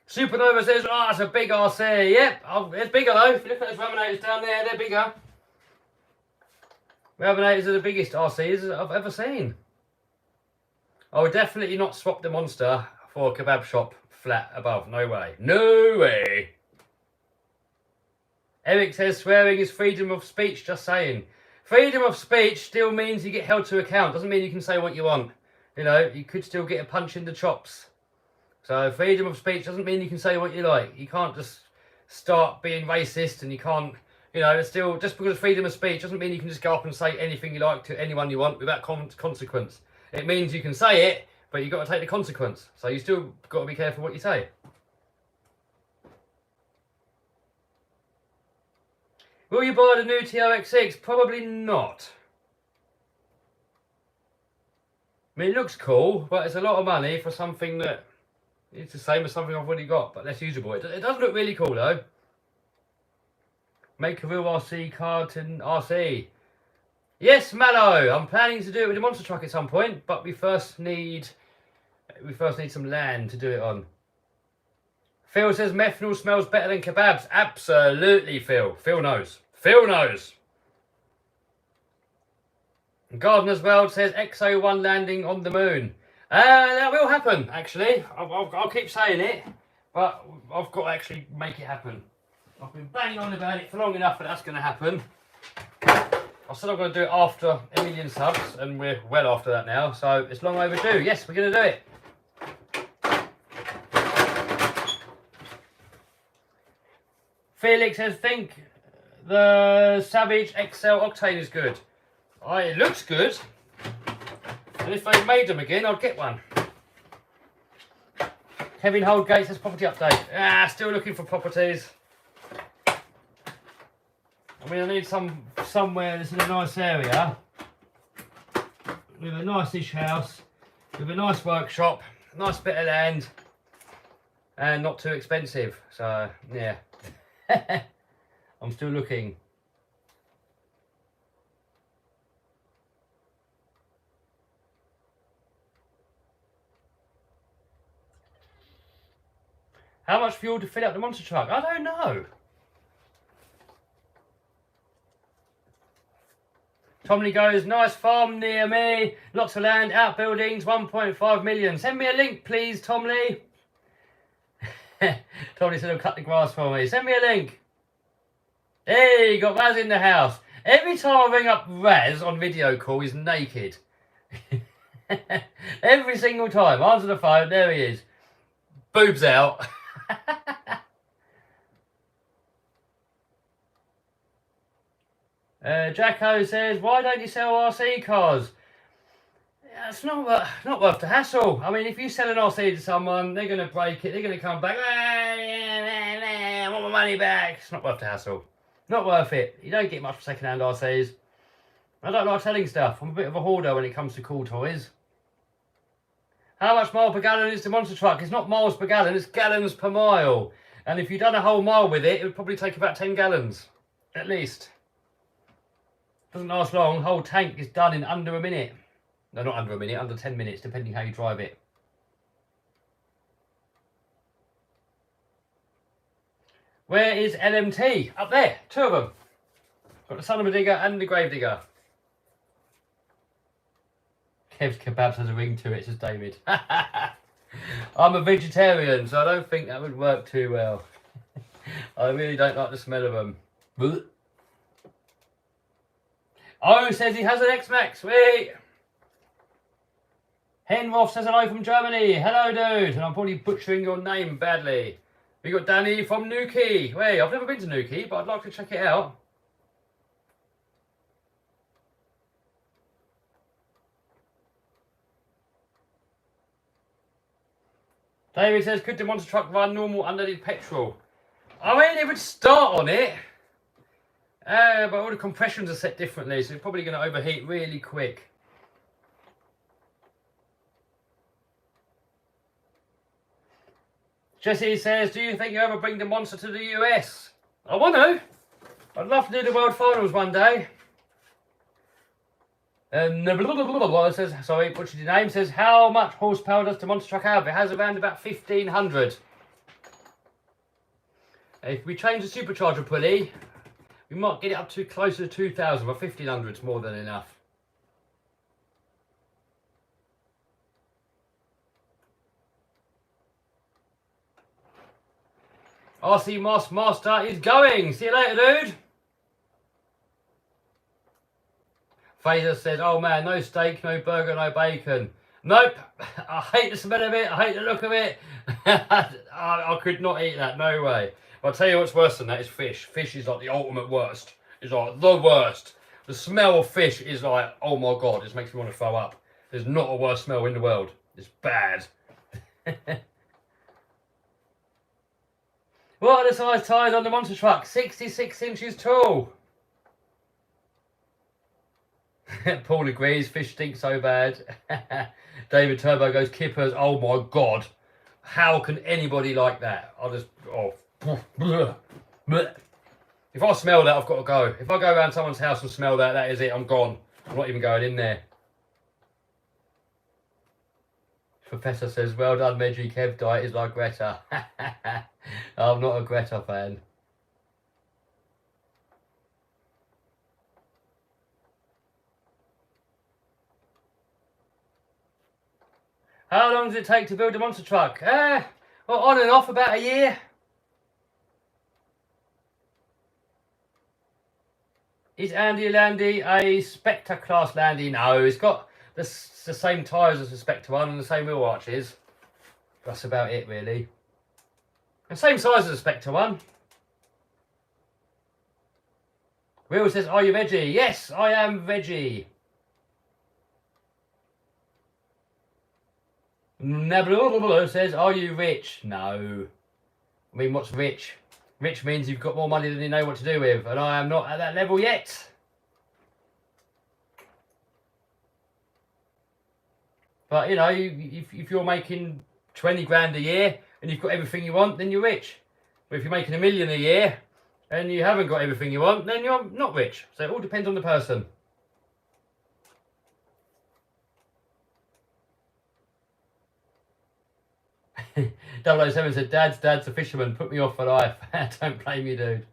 Speaker 1: Supernova says, oh, it's a big RC. Yep, it's bigger though. If you look at those Raminators down there, they're bigger. Raminators are the biggest RCs I've ever seen. I would definitely not swap the monster for a kebab shop flat above. No way. No way. Eric says swearing is freedom of speech, just saying. Freedom of speech still means you get held to account. Doesn't mean you can say what you want. You know, you could still get a punch in the chops. So freedom of speech doesn't mean you can say what you like. You can't just start being racist, and you can't, you know, it's still, just because of freedom of speech doesn't mean you can just go up and say anything you like to anyone you want without consequence. It means you can say it, but you've got to take the consequence. So you still got to be careful what you say. Will you buy the new TRX6? Probably not. I mean, it looks cool, but it's a lot of money for something that it's the same as something I've already got, but less usable. It does look really cool, though. Make a real RC car to RC. Yes, Mallow. I'm planning to do it with a monster truck at some point, but we first need some land to do it on. Phil says methanol smells better than kebabs. Absolutely, Phil. Phil knows. Phil knows. Gardener's World says XO1 landing on the moon. That will happen, actually. I'll keep saying it, but I've got to actually make it happen. I've been banging on about it for long enough that that's going to happen. I said I'm going to do it after 1 million subs, and we're well after that now, so it's long overdue. Yes, we're going to do it. Felix says, think the Savage XL Octane is good. It looks good. And if they made them again, I'd get one. Kevin Holdgate says property update. Still looking for properties. I mean, I need somewhere that's in a nice area, with a nice-ish house, with a nice workshop, nice bit of land, and not too expensive. So, yeah. I'm still looking. How much fuel to fill up the monster truck? I don't know. Tomley goes, nice farm near me, lots of land, outbuildings, 1.5 million. Send me a link, please, Tomley. Tomley said he'll cut the grass for me. Send me a link. Hey, you got Raz in the house. Every time I ring up Raz on video call, he's naked. Every single time. Answer the phone, there he is. Boobs out. Jacko says, why don't you sell RC cars? It's not worth the hassle. I mean, if you sell an RC to someone, they're going to break it. They're going to come back. I want my money back. It's not worth the hassle. Not worth it. You don't get much for second-hand RCs. I don't like selling stuff. I'm a bit of a hoarder when it comes to cool toys. How much mile per gallon is the monster truck? It's not miles per gallon, it's gallons per mile. And if you've done a whole mile with it, it would probably take about 10 gallons. At least. Doesn't last long. Whole tank is done in under a minute. No, not under a minute, under 10 minutes, depending how you drive it. Where is LMT? Up there, 2 of them. Got the son of a digger and the grave digger. Kev's Kebabs has a ring to it, says David. I'm a vegetarian, so I don't think that would work too well. I really don't like the smell of them. Oh, says he has an X-Max. Sweet. Henroth says hello from Germany. Hello, dude. And I'm probably butchering your name badly. We got Danny from Newquay. Wait, I've never been to Newquay, but I'd like to check it out. David says, could the monster truck run normal unleaded petrol? I mean, it would start on it. But all the compressions are set differently, so it's probably going to overheat really quick. Jesse says, do you think you ever bring the monster to the US? I want to. I'd love to do the World Finals one day. And says, sorry, butchered your name, says, how much horsepower does the monster truck have? It has around about 1,500. If we change the supercharger pulley, we might get it up to closer to 2,000, but 1,500 is more than enough. RC Moss Master is going. See you later, dude. Fraser says, oh man, no steak, no burger, no bacon. Nope. I hate the smell of it. I hate the look of it. I could not eat that. No way. But I'll tell you what's worse than that is fish. Fish is like the ultimate worst. It's like the worst. The smell of fish is like, oh my God, it just makes me want to throw up. There's not a worse smell in the world. It's bad. What are the size tyres on the monster truck? 66 inches tall. Paul agrees, fish stink so bad. David Turbo goes, kippers, oh my God. How can anybody like that? I'll just, oh. If I smell that, I've got to go. If I go around someone's house and smell that, that is it, I'm gone. I'm not even going in there. Professor says, well done, Veggie Kev diet is like Greta. I'm not a Greta fan. How long does it take to build a monster truck? Well, on and off about a year. Is Andy Landy a Spectre class Landy? No, it's got the same tyres as the Spectre one and the same wheel arches. That's about it, really. The same size as the Spectre one. Will says, are you veggie? Yes, I am veggie. Nabla says, are you rich? No. I mean, what's rich? Rich means you've got more money than you know what to do with, and I am not at that level yet. But, you know, if you're making 20 grand a year and you've got everything you want, then you're rich. But if you're making $1 million a year and you haven't got everything you want, then you're not rich. So it all depends on the person. .007 said, Dad's a fisherman, put me off for life. Don't blame you, dude.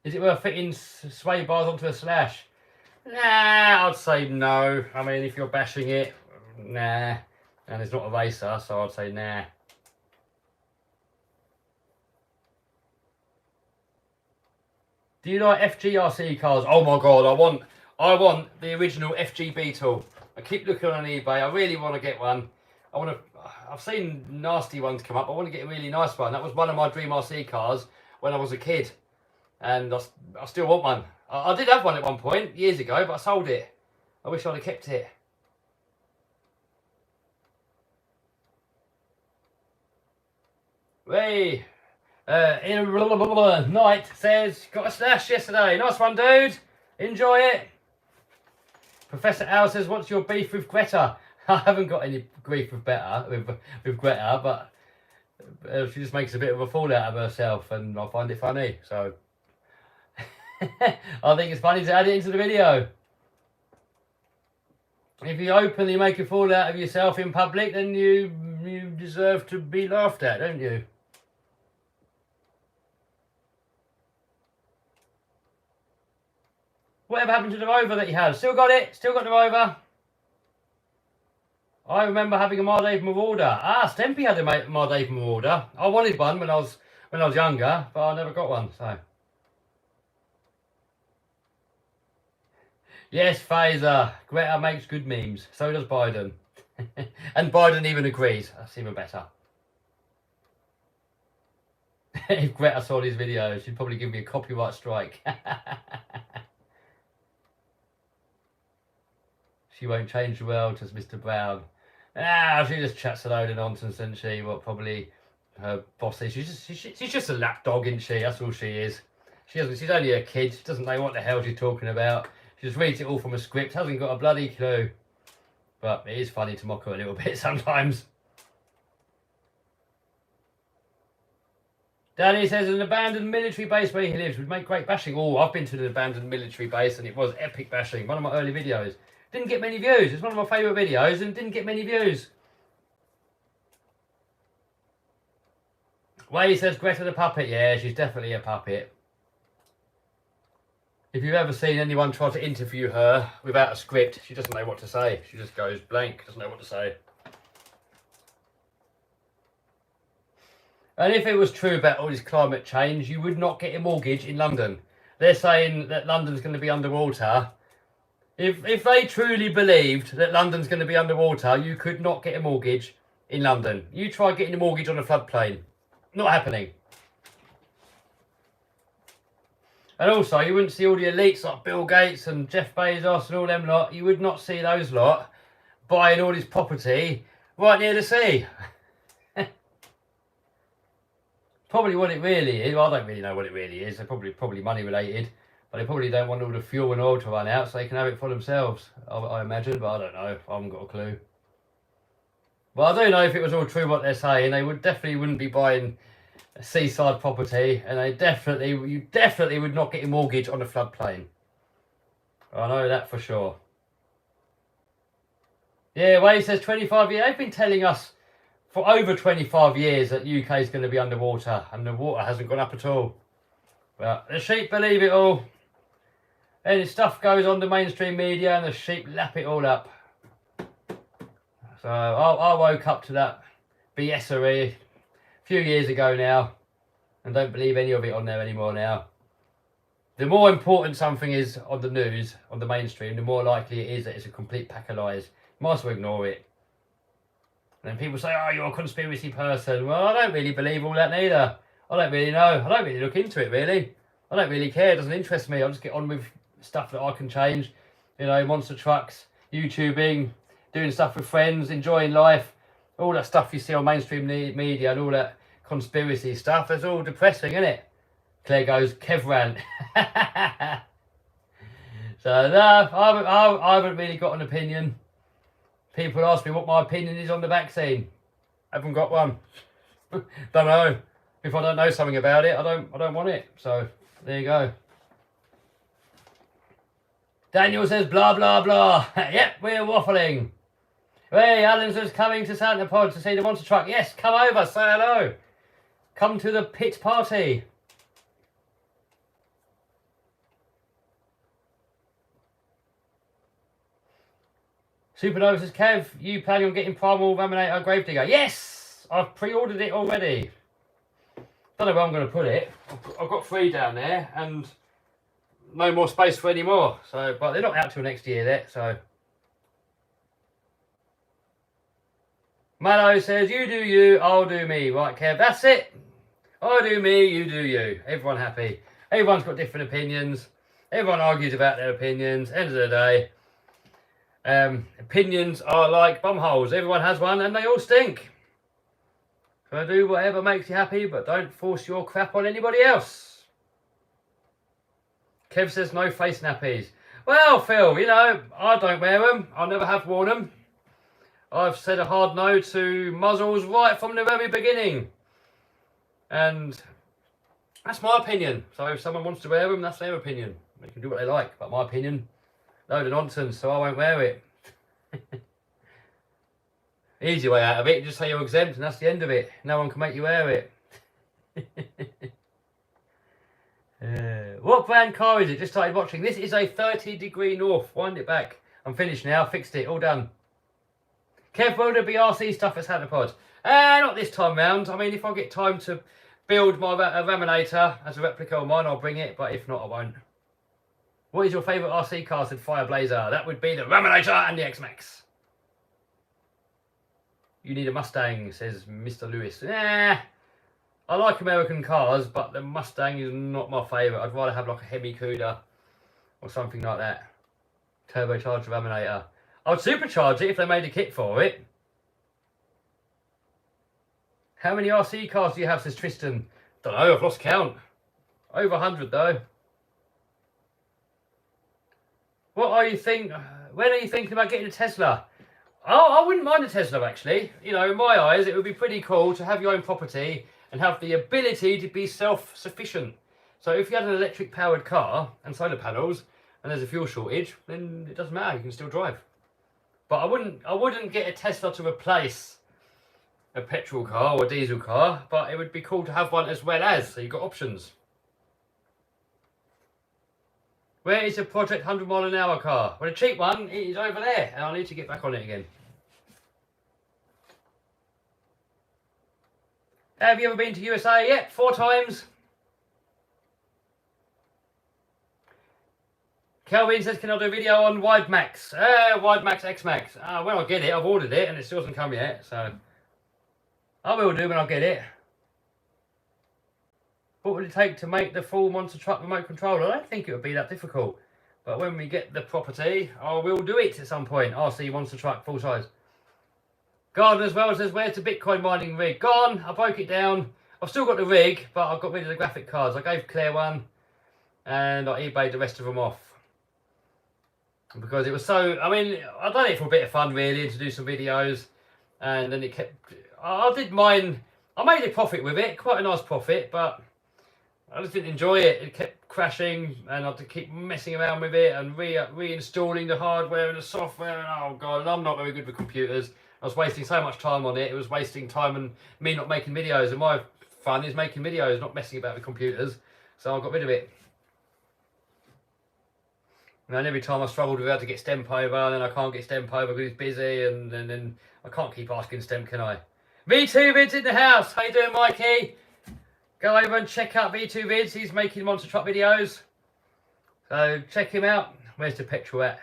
Speaker 1: Is it worth fitting sway bars onto a slash? Nah, I'd say no. I mean, if you're bashing it, nah. And it's not a racer, so I'd say nah. Do you like FGRC cars? Oh my God, I want the original FG Beetle. I keep looking on eBay. I really want to get one. I've seen nasty ones come up. I want to get a really nice one. That was one of my dream RC cars when I was a kid. And I still want one. I did have one at one point, years ago, but I sold it. I wish I'd have kept it. Hey, Night says, got a slash yesterday. Nice one, dude. Enjoy it. Professor Al says, what's your beef with Greta? I haven't got any grief with Greta, but she just makes a bit of a fool out of herself, and I find it funny. So I think it's funny to add it into the video. If you openly make a fool out of yourself in public, then you deserve to be laughed at, don't you? Whatever happened to the Rover that you had? Still got it. Still got the Rover. I remember having a Marauder Marauder. Stempy had a Marauder Marauder. I wanted one when I was younger, but I never got one. So yes, Fraser. Greta makes good memes. So does Biden. And Biden even agrees. That's even better. If Greta saw these videos, she'd probably give me a copyright strike. She won't change the world, says Mr. Brown. She just chats a load of nonsense, isn't she? What probably her boss is. She's just a lapdog, isn't she? That's all she is. She's only a kid. She doesn't know what the hell she's talking about. She just reads it all from a script. Hasn't got a bloody clue. But it is funny to mock her a little bit sometimes. Danny says an abandoned military base where he lives would make great bashing. Oh, I've been to an abandoned military base and it was epic bashing. One of my early videos. Didn't get many views. It's one of my favourite videos and didn't get many views. Way says Greta the puppet. Yeah, she's definitely a puppet. If you've ever seen anyone try to interview her without a script, she doesn't know what to say. She just goes blank, doesn't know what to say. And if it was true about all this climate change, you would not get a mortgage in London. They're saying that London's going to be underwater. If they truly believed that London's going to be underwater, you could not get a mortgage in London. You try getting a mortgage on a floodplain. Not happening. And also, you wouldn't see all the elites like Bill Gates and Jeff Bezos and all them lot. You would not see those lot buying all this property right near the sea. Probably what it really is. Well, I don't really know what it really is. They're probably money related. But they probably don't want all the fuel and oil to run out so they can have it for themselves, I imagine. But I don't know. I haven't got a clue. But I do know if it was all true what they're saying, they definitely wouldn't be buying a seaside property. And you definitely would not get a mortgage on a floodplain. I know that for sure. Yeah, Wade says 25 years. They've been telling us for over 25 years that UK is going to be underwater. And the water hasn't gone up at all. But the sheep believe it all. And stuff goes on the mainstream media and the sheep lap it all up. So I woke up to that BSery a few years ago now. And don't believe any of it on there anymore now. The more important something is on the news, on the mainstream, the more likely it is that it's a complete pack of lies. You might as well ignore it. And then people say, oh, you're a conspiracy person. Well, I don't really believe all that neither. I don't really know. I don't really look into it, really. I don't really care. It doesn't interest me. I'll just get on with stuff that I can change. You know, monster trucks, YouTubing, doing stuff with friends, enjoying life. All that stuff you see on mainstream media and all that conspiracy stuff. It's all depressing, isn't it? Claire goes, Kev rant. So, no, I haven't really got an opinion. People ask me what my opinion is on the vaccine. Haven't got one. Don't know. If I don't know something about it, I don't want it. So there you go. Daniel says blah blah blah. Yep, we're waffling. Hey, Alan's just coming to Santa Pod to see the monster truck. Yes, come over, say hello. Come to the pit party. Supernova says, Kev, you planning on getting Primal Raminator Gravedigger? Yes! I've pre-ordered it already. Don't know where I'm going to put it. I've got 3 down there and no more space for any more. So, but they're not out till next year yet, so. Mallow says, you do you, I'll do me. Right, Kev, that's it. I do me, you do you. Everyone happy. Everyone's got different opinions. Everyone argues about their opinions. End of the day. Opinions are like bumholes. Everyone has one and they all stink. So do whatever makes you happy, but don't force your crap on anybody else. Kev says no face nappies. Well, Phil, you know, I don't wear them. I never have worn them. I've said a hard no to muzzles right from the very beginning. And that's my opinion. So if someone wants to wear them, that's their opinion. They can do what they like. But my opinion, load of nonsense, so I won't wear it. Easy way out of it, just say you're exempt and that's the end of it. No one can make you wear it. What brand car is it? Just started watching. This is a 30 degree north. Wind it back. I'm finished now. Fixed it. All done. Kev, will there be RC stuff at Santa Pod? Not this time round. I mean, if I get time to build my Raminator as a replica of mine, I'll bring it. But if not, I won't. What is your favourite RC car? Said Fireblazer. That would be the Raminator and the X-Max. You need a Mustang, says Mr. Lewis. I like American cars, but the Mustang is not my favourite. I'd rather have like a Hemi Cuda or something like that. Turbocharged Raminator. I would supercharge it if they made a kit for it. How many RC cars do you have, says Tristan? Don't know, I've lost count. Over 100 though. What are you thinking? When are you thinking about getting a Tesla? Oh, I wouldn't mind a Tesla actually. You know, in my eyes, it would be pretty cool to have your own property and have the ability to be self-sufficient. So if you had an electric powered car and solar panels and there's a fuel shortage, then it doesn't matter, you can still drive. But I wouldn't get a Tesla to replace a petrol car or a diesel car, but it would be cool to have one as well as, so you've got options. Where is the Project 100 mile an hour car? Well, the cheap one is over there, and I need to get back on it again. Have you ever been to USA? Yep, 4 times. Kelvin says, can I do a video on Wide Max? Wide Max X Max. When I get it, I've ordered it and it still hasn't come yet. So I will do when I get it. What would it take to make the full monster truck remote control? I don't think it would be that difficult. But when we get the property, I will do it at some point. RC monster truck, full size. Garden as well says, where's the Bitcoin mining rig? Gone. I broke it down. I've still got the rig, but I've got rid of the graphic cards. I gave Claire one and I eBayed the rest of them off. Because it was so, I mean, I've done it for a bit of fun really, to do some videos. And then it kept, I did mine, I made a profit with it, quite a nice profit, but I just didn't enjoy it. It kept crashing and I had to keep messing around with it and reinstalling the hardware and the software. And oh God, and I'm not very good with computers. I was wasting so much time on it. It was wasting time and me not making videos. And my fun is making videos, not messing about with computers. So I got rid of it. And every time I struggled with how to get Stemp over, and then I can't get Stemp over because he's busy, and then I can't keep asking Stemp, can I? V2 Vids in the house. How you doing, Mikey? Go over and check out V2 Vids. He's making monster truck videos. So check him out. Where's the petrol at?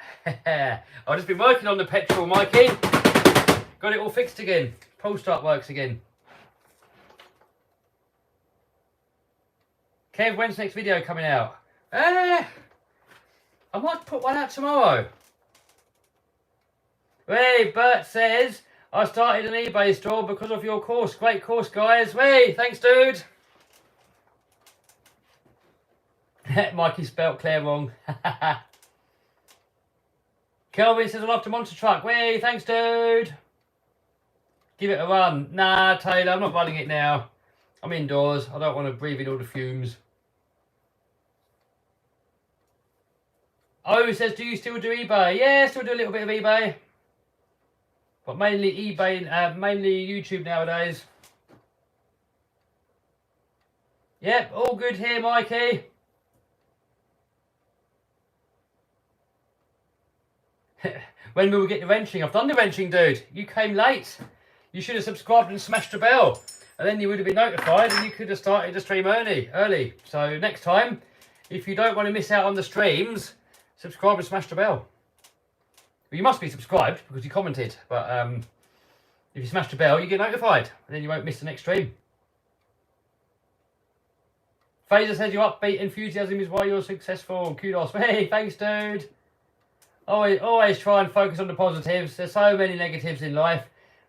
Speaker 1: I've just been working on the petrol, Mikey. Got it all fixed again. Pull start works again. Kev, when's the next video coming out? I might put one out tomorrow. Hey, Bert says, I started an eBay store because of your course. Great course, guys. Hey, thanks, dude. Mikey spelt Claire wrong. Kelvin says, I love the monster truck. Hey, thanks, dude. Give it a run. Nah, Taylor, I'm not running it now. I'm indoors. I don't want to breathe in all the fumes. Oh, says, do you still do eBay? Yeah, still do a little bit of eBay. But mainly eBay, mainly YouTube nowadays. Yep, all good here, Mikey. When will we get the wrenching? I've done the wrenching, dude. You came late. You should have subscribed and smashed the bell. And then you would have been notified and you could have started the stream early. So next time, if you don't want to miss out on the streams, subscribe and smash the bell. Well, you must be subscribed because you commented. But if you smash the bell, you get notified. And then you won't miss the next stream. Phaser says your upbeat enthusiasm is why you're successful. Kudos. Hey, thanks, dude. Always try and focus on the positives. There's so many negatives in life,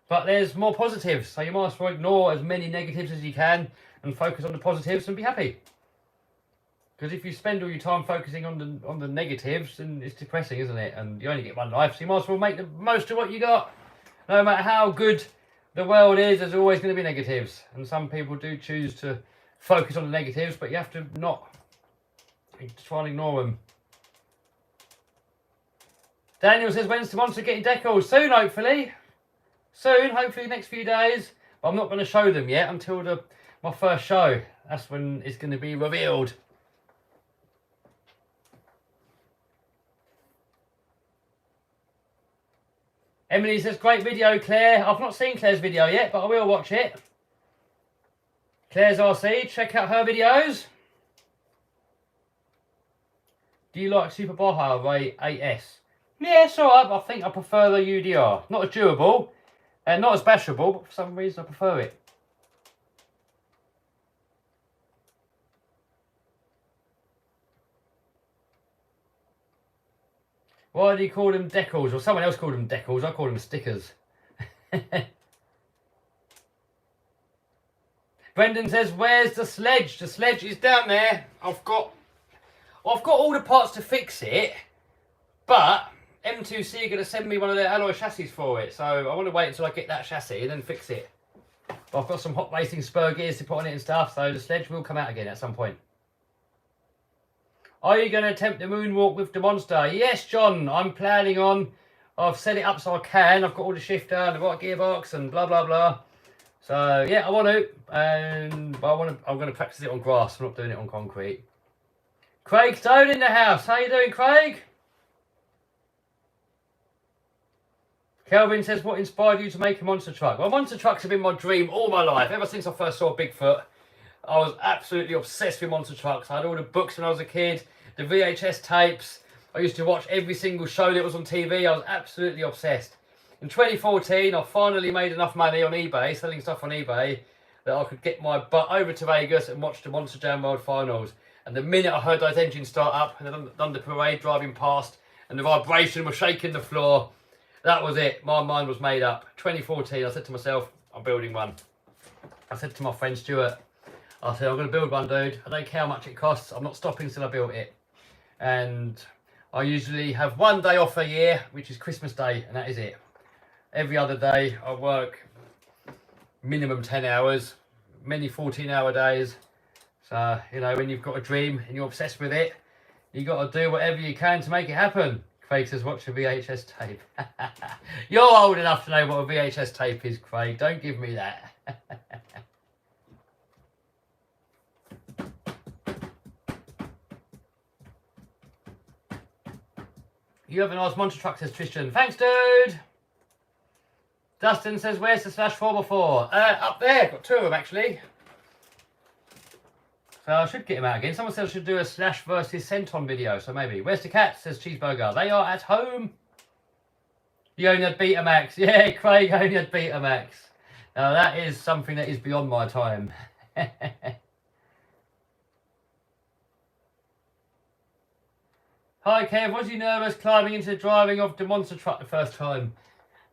Speaker 1: but there's more positives. So you might as well ignore as many negatives as you can and focus on the positives and be happy. Because if you spend all your time focusing on the negatives, then it's depressing, isn't it? And you only get one life, so you might as well make the most of what you got. No matter how good the world is, there's always going to be negatives. And some people do choose to focus on the negatives, but you have to not try and ignore them. Daniel says, when's the monster getting decals? Soon, hopefully. Soon, hopefully next few days. But I'm not going to show them yet until my first show. That's when it's going to be revealed. Emily says, great video, Claire. I've not seen Claire's video yet, but I will watch it. Claire's RC, check out her videos. Do you like Super Baja Ray 8S? Yeah, it's alright, but I think I prefer the UDR. Not as durable, and not as bashable, but for some reason I prefer it. Why do you call them decals? Or someone else called them decals, I call them stickers. Brendan says, where's the sledge? The sledge is down there. I've got all the parts to fix it, but M2C are going to send me one of their alloy chassis for it, so I want to wait until I get that chassis and then fix it. But I've got some hot racing spur gears to put on it and stuff, so the sledge will come out again at some point. Are you going to attempt the moonwalk with the monster? Yes, John, I'm planning on. I've set it up so I can. I've got all the shifter and the right gearbox and blah, blah, blah. So, yeah, I want to. And I'm going to practice it on grass. I'm not doing it on concrete. Craig Stone in the house. How you doing, Craig? Kelvin says, what inspired you to make a monster truck? Well, monster trucks have been my dream all my life. Ever since I first saw Bigfoot, I was absolutely obsessed with monster trucks. I had all the books when I was a kid, the VHS tapes. I used to watch every single show that was on TV. I was absolutely obsessed. In 2014, I finally made enough money on eBay, selling stuff on eBay, that I could get my butt over to Vegas and watch the Monster Jam World Finals. And the minute I heard those engines start up and done the parade driving past and the vibration was shaking the floor, that was it. My mind was made up. 2014, I said to myself, I'm building one. I said to my friend Stuart, I said, I'm going to build one, dude. I don't care how much it costs. I'm not stopping till I built it. And I usually have one day off a year, which is Christmas Day, and that is it. Every other day I work minimum 10 hours, many 14-hour days. So, you know, when you've got a dream and you're obsessed with it, you got to do whatever you can to make it happen. Craig says, watch a VHS tape. You're old enough to know what a VHS tape is, Craig. Don't give me that. You have a nice monster truck, says Tristan. Thanks, dude. Dustin says, where's the slash 4x4? Up there. Got two of them, actually. So I should get him out again. Someone said I should do a Slash versus Centon video, so maybe. Where's the cat, says Cheeseburger. They are at home. You only had Betamax. Yeah, Craig only had Betamax. Now that is something that is beyond my time. Hi Kev, was you nervous climbing into the driving of the monster truck the first time?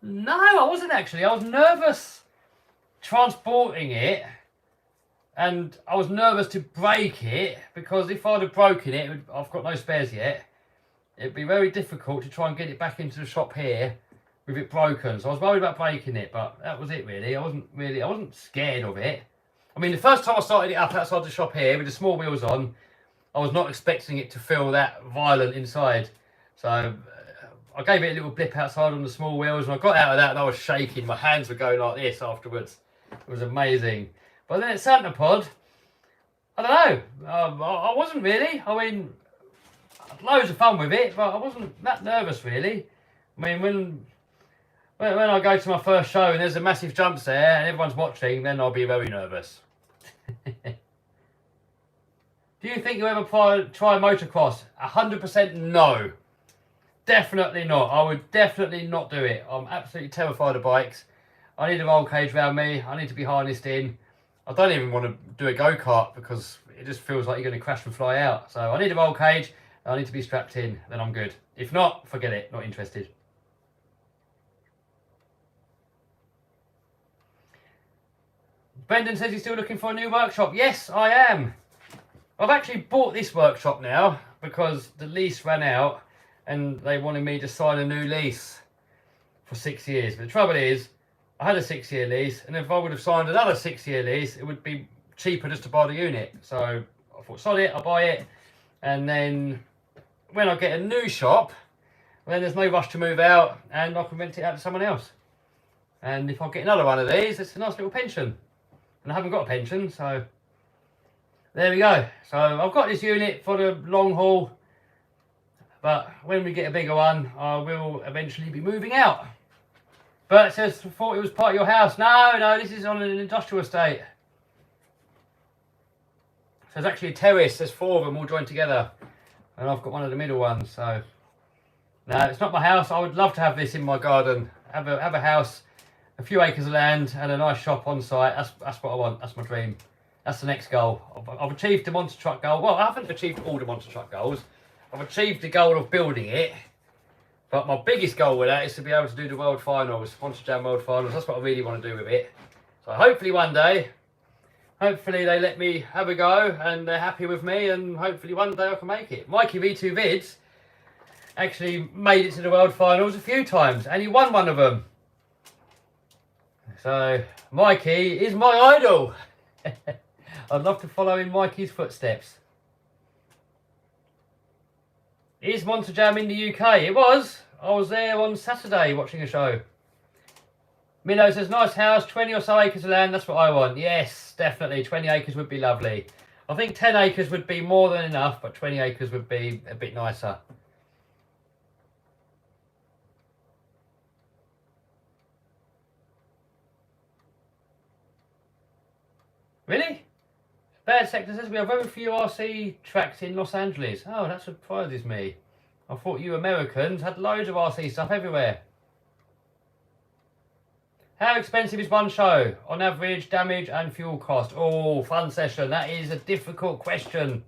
Speaker 1: No, I wasn't actually. I was nervous transporting it. And I was nervous to break it, because if I'd have broken it, I've got no spares yet, it'd be very difficult to try and get it back into the shop here with it broken. So I was worried about breaking it, but that was it really. I wasn't scared of it. I mean, the first time I started it up outside the shop here with the small wheels on, I was not expecting it to feel that violent inside. So I gave it a little blip outside on the small wheels, and I got out of that and I was shaking. My hands were going like this afterwards. It was amazing. But then at Santa Pod, I don't know, I wasn't really. I mean, I had loads of fun with it, but I wasn't that nervous really. I mean, when I go to my first show and there's a massive jump there and everyone's watching, then I'll be very nervous. Do you think you'll ever try motocross? 100% no. Definitely not. I would definitely not do it. I'm absolutely terrified of bikes. I need a roll cage around me. I need to be harnessed in. I don't even want to do a go-kart because it just feels like you're going to crash and fly out. So I need a roll cage. I need to be strapped in. Then I'm good. If not, forget it. Not interested. Brendan says he's still looking for a new workshop. Yes, I am. I've actually bought this workshop now because the lease ran out and they wanted me to sign a new lease for 6 years. But the trouble is, I had a 6-year lease, and if I would have signed another 6-year lease, it would be cheaper just to buy the unit. So I thought, sod it, I'll buy it. And then when I get a new shop, then there's no rush to move out and I can rent it out to someone else. And if I get another one of these, it's a nice little pension. And I haven't got a pension, so there we go. So I've got this unit for the long haul, but when we get a bigger one, I will eventually be moving out. But it says, I thought it was part of your house. No, this is on an industrial estate. So there's actually a terrace, there's 4 of them all joined together. And I've got one of the middle ones, so. No, it's not my house. I would love to have this in my garden. Have a house, a few acres of land, and a nice shop on site. That's what I want, that's my dream. That's the next goal. I've achieved the monster truck goal. Well, I haven't achieved all the monster truck goals. I've achieved the goal of building it. But my biggest goal with that is to be able to do the World Finals, Monster Jam World Finals. That's what I really want to do with it. So hopefully one day, hopefully they let me have a go and they're happy with me, and hopefully one day I can make it. Mikey V2 Vids actually made it to the World Finals a few times and he won one of them. So Mikey is my idol. I'd love to follow in Mikey's footsteps. Is Monster Jam in the UK? It was. I was there on Saturday watching a show. Milo says, nice house, 20 or so acres of land. That's what I want. Yes, definitely. 20 acres would be lovely. I think 10 acres would be more than enough, but 20 acres would be a bit nicer. Really? Bad Sector says we have very few RC tracks in Los Angeles. Oh, that surprises me. I thought you Americans had loads of RC stuff everywhere. How expensive is one show? On average, damage and fuel cost. Oh, fun session. That is a difficult question.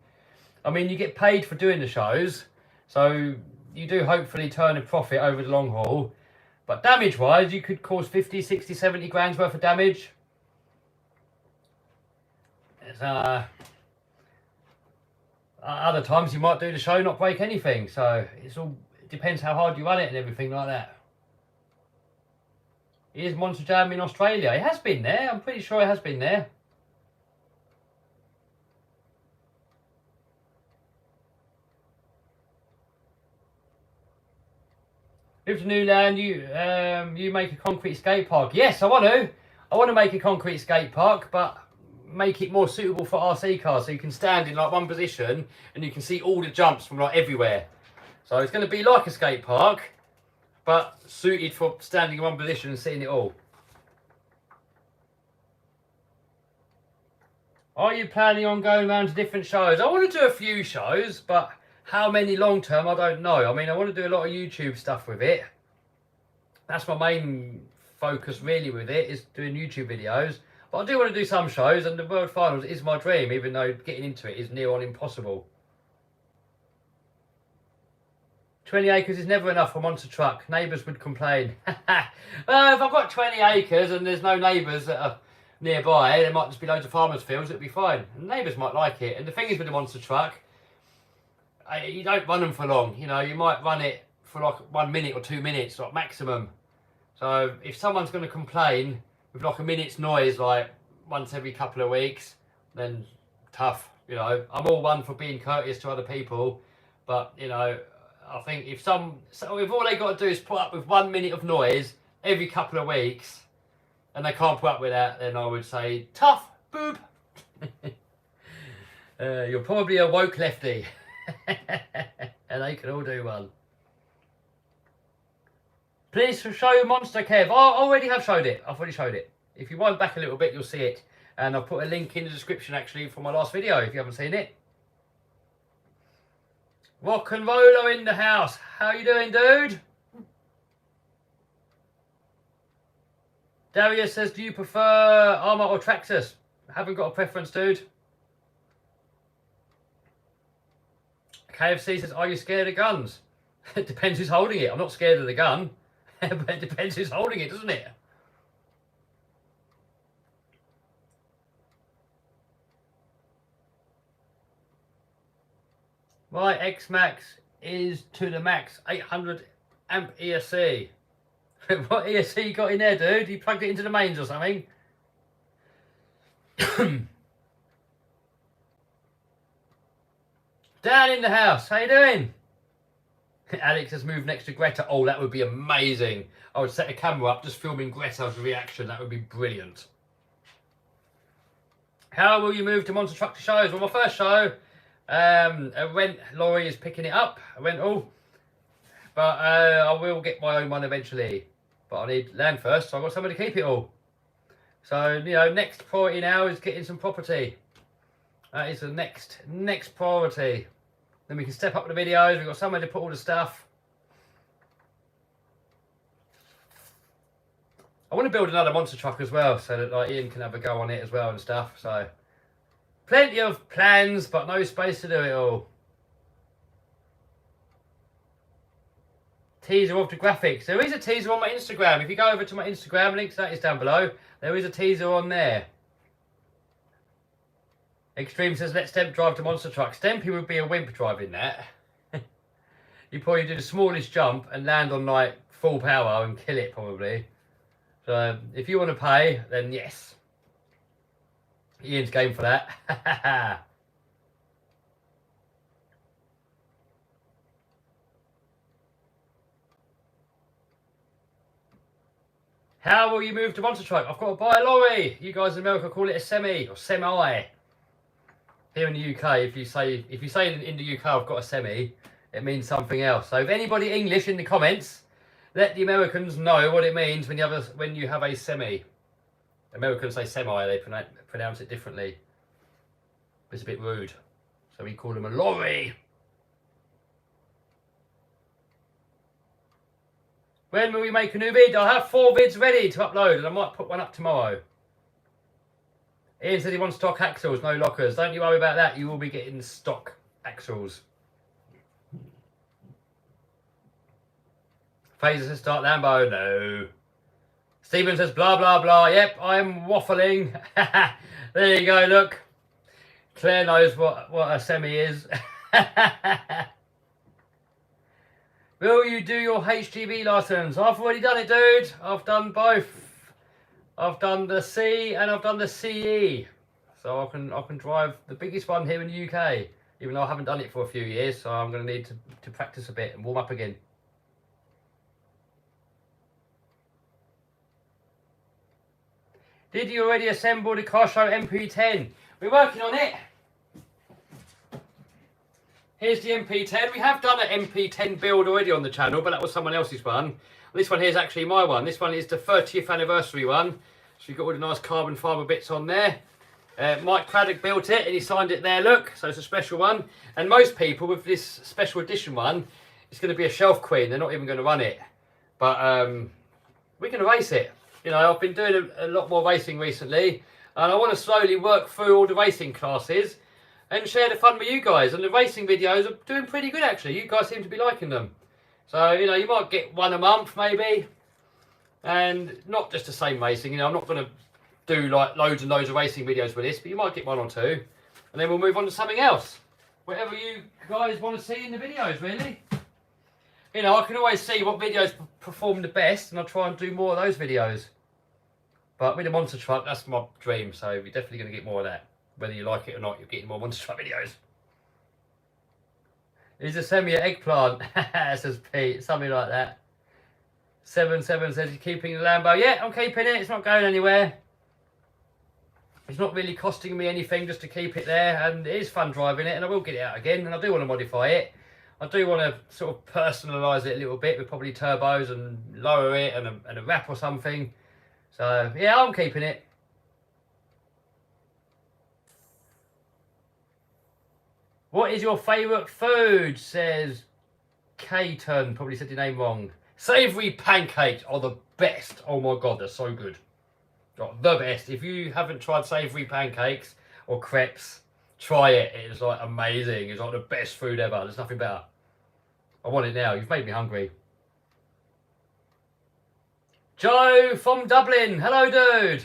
Speaker 1: I mean, you get paid for doing the shows, so you do hopefully turn a profit over the long haul. But damage-wise, you could cause 50, 60, 70 grand's worth of damage. Other times you might do the show, not break anything. So it depends how hard you run it and everything like that. Is Monster Jam in Australia? It has been there. I'm pretty sure it has been there. Move to new land. You make a concrete skate park. Yes, I want to. I want to make a concrete skate park, but make it more suitable for RC cars, so you can stand in like one position and you can see all the jumps from like everywhere. So it's going to be like a skate park, but suited for standing in one position and seeing it all. Are you planning on going around to different shows? I want to do a few shows, but how many long term, I don't know. I mean, I want to do a lot of YouTube stuff with it. That's my main focus really with it, is doing YouTube videos. But I do want to do some shows, and the World Finals is my dream, even though getting into it is near on impossible. 20 acres is never enough for a monster truck. Neighbours would complain. Well, if I've got 20 acres and there's no neighbours that are nearby, there might just be loads of farmers' fields, it'll be fine. And neighbours might like it. And the thing is with the monster truck, you don't run them for long. You know, you might run it for like 1 minute or 2 minutes, like maximum. So if someone's going to complain with like a minute's noise, like once every couple of weeks, then tough. You know, I'm all one for being courteous to other people, but you know, I think if if all they got to do is put up with 1 minute of noise every couple of weeks, and they can't put up with that, then I would say tough, boob. You're probably a woke lefty, and they can all do one. Please show Monster Kev. I already have showed it. I've already showed it. If you wind back a little bit, you'll see it. And I'll put a link in the description actually for my last video if you haven't seen it. Rock and Roller in the house. How you doing, dude? Darius says, do you prefer Armour or Traxxas? I haven't got a preference, dude. KFC says, are you scared of guns? It depends who's holding it. I'm not scared of the gun. But it depends who's holding it, doesn't it? My X-Max is to the max, 800 amp ESC. What ESC you got in there, dude? You plugged it into the mains or something? Dan in the house, how you doing? Alex has moved next to Greta. Oh, that would be amazing. I would set a camera up just filming Greta's reaction. That would be brilliant. How will you move to Monster Truck to shows? Well, my first show, a rent lorry is picking it up, a rental. But I will get my own one eventually. But I need land first, so I've got somewhere to keep it all. So, you know, next priority now is getting some property. That is the next priority. Then we can step up the videos. We've got somewhere to put all the stuff. I want to build another monster truck as well, so that like Ian can have a go on it as well and stuff. So plenty of plans, but no space to do it all. Teaser of the graphics. There is a teaser on my Instagram. If you go over to my Instagram, link to that is down below. There is a teaser on there. Extreme says, let Stemp drive the monster truck. Stempy would be a wimp driving that. You probably do the smallest jump and land on like full power and kill it probably. So if you want to pay, then yes. Ian's game for that. How will you move to monster truck? I've got to buy a lorry. You guys in America call it a semi or semi. Here in the UK, if you say in the UK I've got a semi, it means something else. So if anybody English in the comments, let the Americans know what it means when you have a semi. Americans say semi, they pronounce it differently. It's a bit rude. So we call them a lorry. When will we make a new vid? I have 4 vids ready to upload and I might put one up tomorrow. Ian said he wants stock axles, no lockers. Don't you worry about that. You will be getting stock axles. Fraser says start Lambo. No. Stephen says blah, blah, blah. Yep, I'm waffling. There you go, look. Claire knows what a semi is. Will you do your HGV license? I've already done it, dude. I've done both. I've done the C and I've done the CE. So I can drive the biggest one here in the UK, even though I haven't done it for a few years. So I'm going to need to practice a bit and warm up again. Did you already assemble the Car Show MP10? We're working on it. Here's the MP10. We have done an MP10 build already on the channel, but that was someone else's one. This one here is actually my one. This one is the 30th anniversary one. So you've got all the nice carbon fibre bits on there. Mike Craddock built it and he signed it there, look. So it's a special one. And most people with this special edition one, it's going to be a shelf queen. They're not even going to run it. But we're going to race it. You know, I've been doing a lot more racing recently. And I want to slowly work through all the racing classes and share the fun with you guys. And the racing videos are doing pretty good, actually. You guys seem to be liking them. So, you know, you might get one a month, maybe. And not just the same racing. You know, I'm not going to do, like, loads and loads of racing videos with this. But you might get one or two. And then we'll move on to something else. Whatever you guys want to see in the videos, really. You know, I can always see what videos perform the best. And I'll try and do more of those videos. But with a monster truck, that's my dream. So we're definitely going to get more of that. Whether you like it or not, you're getting more monster truck videos. Is a semi eggplant? Says Pete, something like that. 77 says he's keeping the Lambo. Yeah, I'm keeping it. It's not going anywhere. It's not really costing me anything just to keep it there, and it is fun driving it, and I will get it out again, and I do want to modify it. I do want to sort of personalise it a little bit with probably turbos and lower it and a wrap or something. So yeah, I'm keeping it. What is your favourite food? Says Caton. Probably said your name wrong. Savoury pancakes are the best. Oh my god, they're so good. The best. If you haven't tried savoury pancakes or crepes, try it. It's like amazing. It's like the best food ever. There's nothing better. I want it now. You've made me hungry. Joe from Dublin. Hello, dude.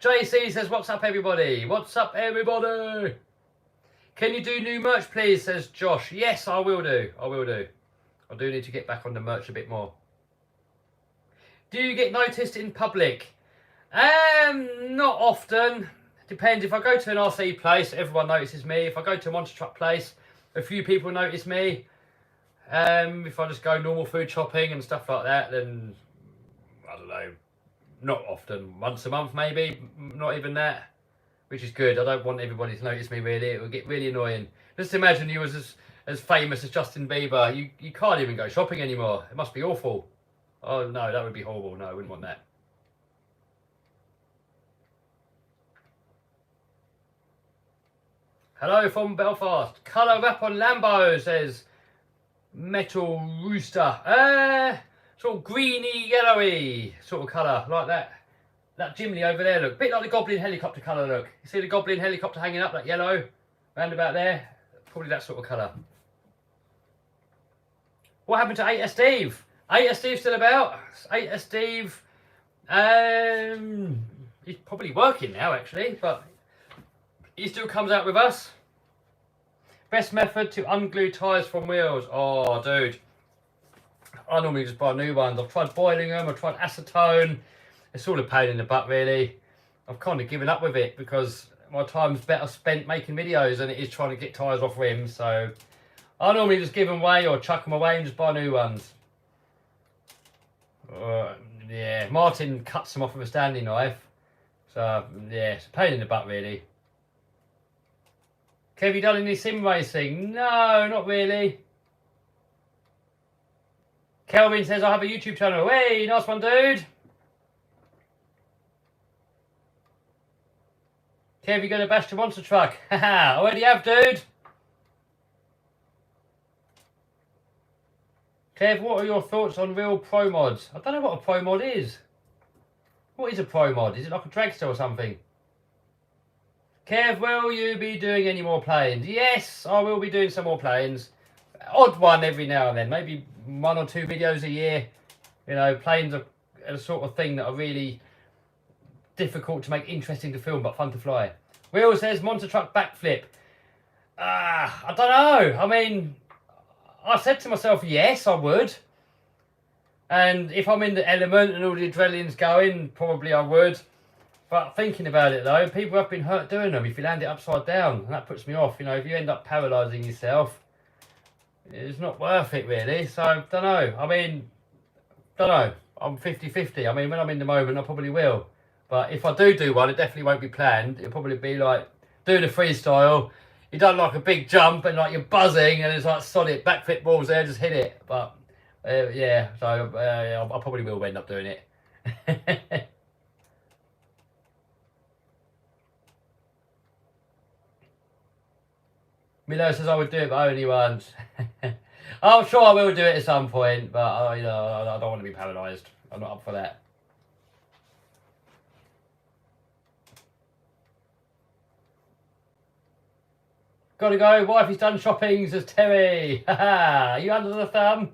Speaker 1: JC says, what's up, everybody? What's up, everybody? Can you do new merch, please? Says Josh. Yes, I will do. I will do. I do need to get back on the merch a bit more. Do you get noticed in public? Not often. Depends. If I go to an RC place, everyone notices me. If I go to a monster truck place, a few people notice me. If I just go normal food shopping and stuff like that, then I don't know. Not often. Once a month, maybe. Not even that. Which is good. I don't want everybody to notice me, really. It would get really annoying. Just imagine you was as famous as Justin Bieber. You can't even go shopping anymore. It must be awful. Oh, no, that would be horrible. No, I wouldn't want that. Hello from Belfast. Colour wrap on Lambo, says Metal Rooster. Sort of greeny, yellowy sort of colour, like that. That chimney over there, look. Bit like the Goblin helicopter colour, look. You see the Goblin helicopter hanging up, that yellow? Round about there? Probably that sort of colour. What happened to 8 Steve? 8 Steve still about? 8 Steve... he's probably working now, actually, but... he still comes out with us. Best method to unglue tyres from wheels. Oh, dude. I normally just buy new ones. I've tried boiling them. I've tried acetone. It's all a pain in the butt, really. I've kind of given up with it because my time's better spent making videos than it is trying to get tyres off rims. So I normally just give them away or chuck them away and just buy new ones. Yeah, Martin cuts them off with a Stanley knife. So, yeah, it's a pain in the butt, really. Have you done any sim racing? No, not really. Kelvin says, I have a YouTube channel. Hey, nice one, dude. Kev, you're going to bash the monster truck. Haha, already have, dude. Kev, what are your thoughts on real pro mods? I don't know what a pro mod is. What is a pro mod? Is it like a dragster or something? Kev, will you be doing any more planes? Yes, I will be doing some more planes. Odd one every now and then. Maybe 1 or 2 videos a year. You know, planes are a sort of thing that are really difficult to make interesting to film, but fun to fly. Will says, monster truck backflip. I don't know. I mean, I said to myself, yes, I would. And if I'm in the element and all the adrenaline's going, probably I would. But thinking about it though, people have been hurt doing them if you land it upside down. And that puts me off. You know, if you end up paralysing yourself, it's not worth it really. So, don't know. I mean, don't know. I'm 50-50. I mean, when I'm in the moment, I probably will. But if I do one, it definitely won't be planned. It'll probably be like doing a freestyle. You done like a big jump and like you're buzzing and it's like solid backflip balls there, just hit it. But yeah, so I probably will end up doing it. Milo says I would do it, but only once. I'm sure I will do it at some point, but you know, I don't want to be paralysed. I'm not up for that. Gotta go. Wifey's done shopping, says Terry. Haha, you under the thumb?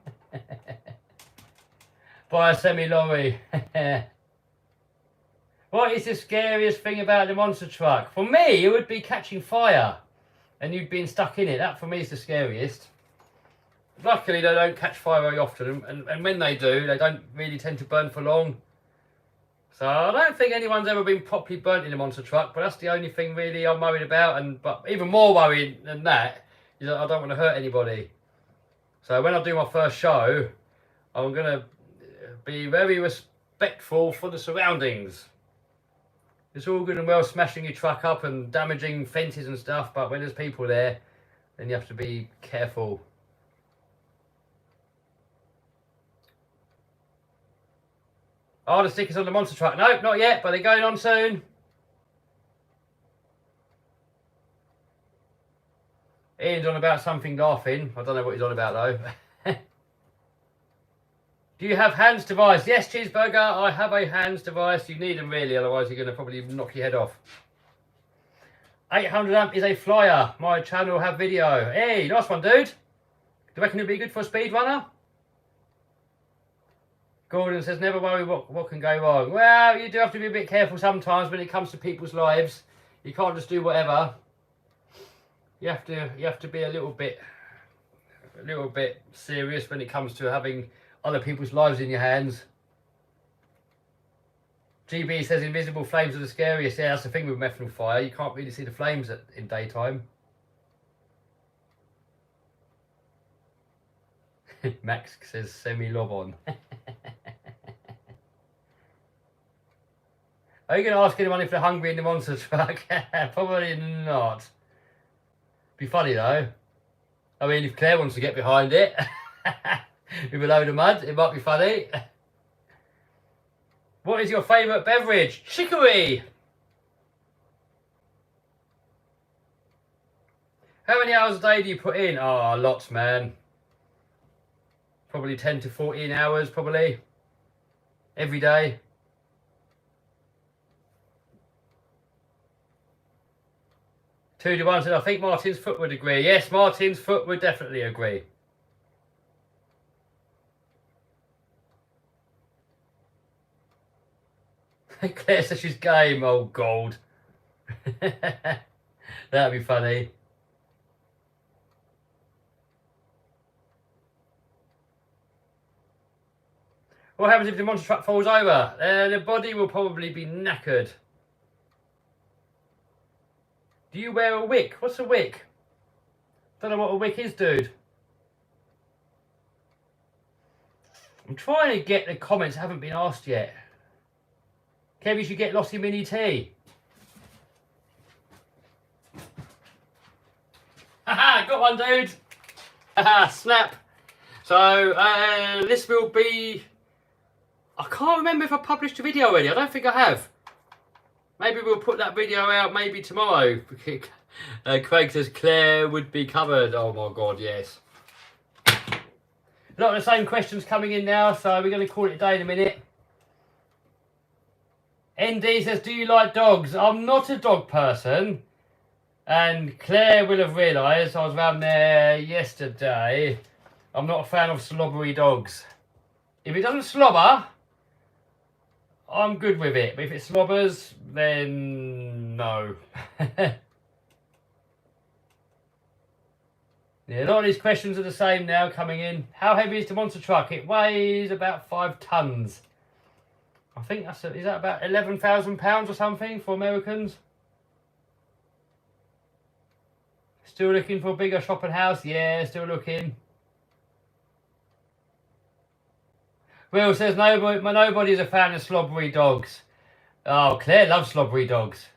Speaker 1: Buy a semi-lorry. What is the scariest thing about the monster truck? For me, it would be catching fire and you being stuck in it. That for me is the scariest. Luckily, they don't catch fire very often, and when they do, they don't really tend to burn for long. So I don't think anyone's ever been properly burnt in a monster truck, but that's the only thing really I'm worried about. But even more worried than that is that I don't want to hurt anybody. So when I do my first show, I'm going to be very respectful for the surroundings. It's all good and well smashing your truck up and damaging fences and stuff, but when there's people there, then you have to be careful. Oh, the stickers on the monster truck. Nope, not yet, but they're going on soon. Ian's on about something laughing. I don't know what he's on about though. Do you have hands device? Yes, Cheeseburger, I have a hands device. You need them really, otherwise you're going to probably knock your head off. 800 amp is a flyer. My channel have video. Hey, nice one, dude. Do you reckon it'd be good for a speedrunner? Gordon says, never worry what can go wrong. Well, you do have to be a bit careful sometimes when it comes to people's lives. You can't just do whatever. You have to be a little bit serious when it comes to having other people's lives in your hands. GB says invisible flames are the scariest. Yeah, that's the thing with methanol fire. You can't really see the flames in daytime. Max says semi-lob on. Are you going to ask anyone if they're hungry in the monster truck? Probably not. Be funny though. I mean, if Claire wants to get behind it with a load of mud, it might be funny. What is your favourite beverage? Chicory! How many hours a day do you put in? Oh, lots, man. Probably 10 to 14 hours, probably. Every day. Two to one said, I think Martin's foot would agree. Yes, Martin's foot would definitely agree. Claire says she's game. Oh, gold. That'd be funny. What happens if the monster truck falls over? The body will probably be knackered. Do you wear a wick? What's a wick? Don't know what a wick is, dude. I'm trying to get the comments that haven't been asked yet. Kev, you should get Lossie Mini Tea. Haha, got one, dude. Haha, snap. So, this will be... I can't remember if I published a video already. I don't think I have. Maybe we'll put that video out maybe tomorrow. Craig says Claire would be covered. Oh my God, yes. A lot of the same questions coming in now, so we're going to call it a day in a minute. ND says, do you like dogs? I'm not a dog person. And Claire will have realised, I was around there yesterday, I'm not a fan of slobbery dogs. If it doesn't slobber, I'm good with it. But if it slobbers, then no. Yeah, a lot of these questions are the same now coming in. How heavy is the monster truck? It weighs about 5 tons. I think that's is that about £11,000 or something for Americans? Still looking for a bigger shopping house? Yeah, still looking. Will says nobody's a fan of slobbery dogs. Oh, Claire loves slobbery dogs.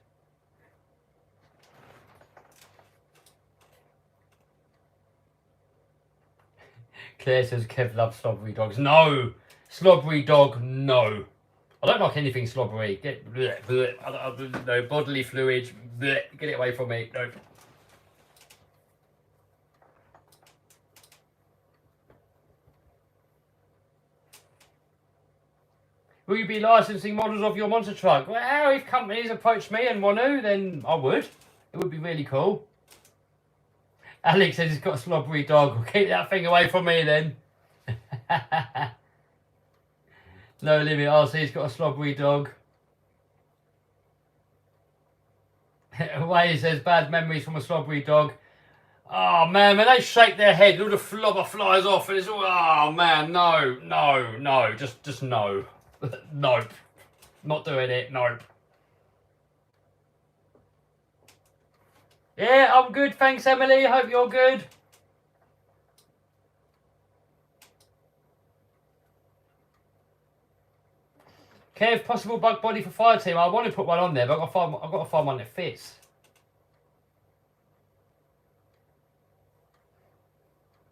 Speaker 1: Claire says Kev loves slobbery dogs. No! Slobbery dog, no. I don't like anything slobbery. Get bleh, bleh. No bodily fluids. Bleh. Get it away from me. No. Will you be licensing models of your monster truck? Well, if companies approach me and want to, then I would. It would be really cool. Alex says he's got a slobbery dog. Well, keep that thing away from me then. No limit. I'll see he's got a slobbery dog. Way says bad memories from a slobbery dog. Oh man, when they shake their head, all the flubber flies off, and it's all. Oh man, no, just no, nope, not doing it, nope. Yeah, I'm good, thanks Emily. Hope you're good. Kev, possible bug body for fire team. I want to put one on there, but I've got to find one that fits.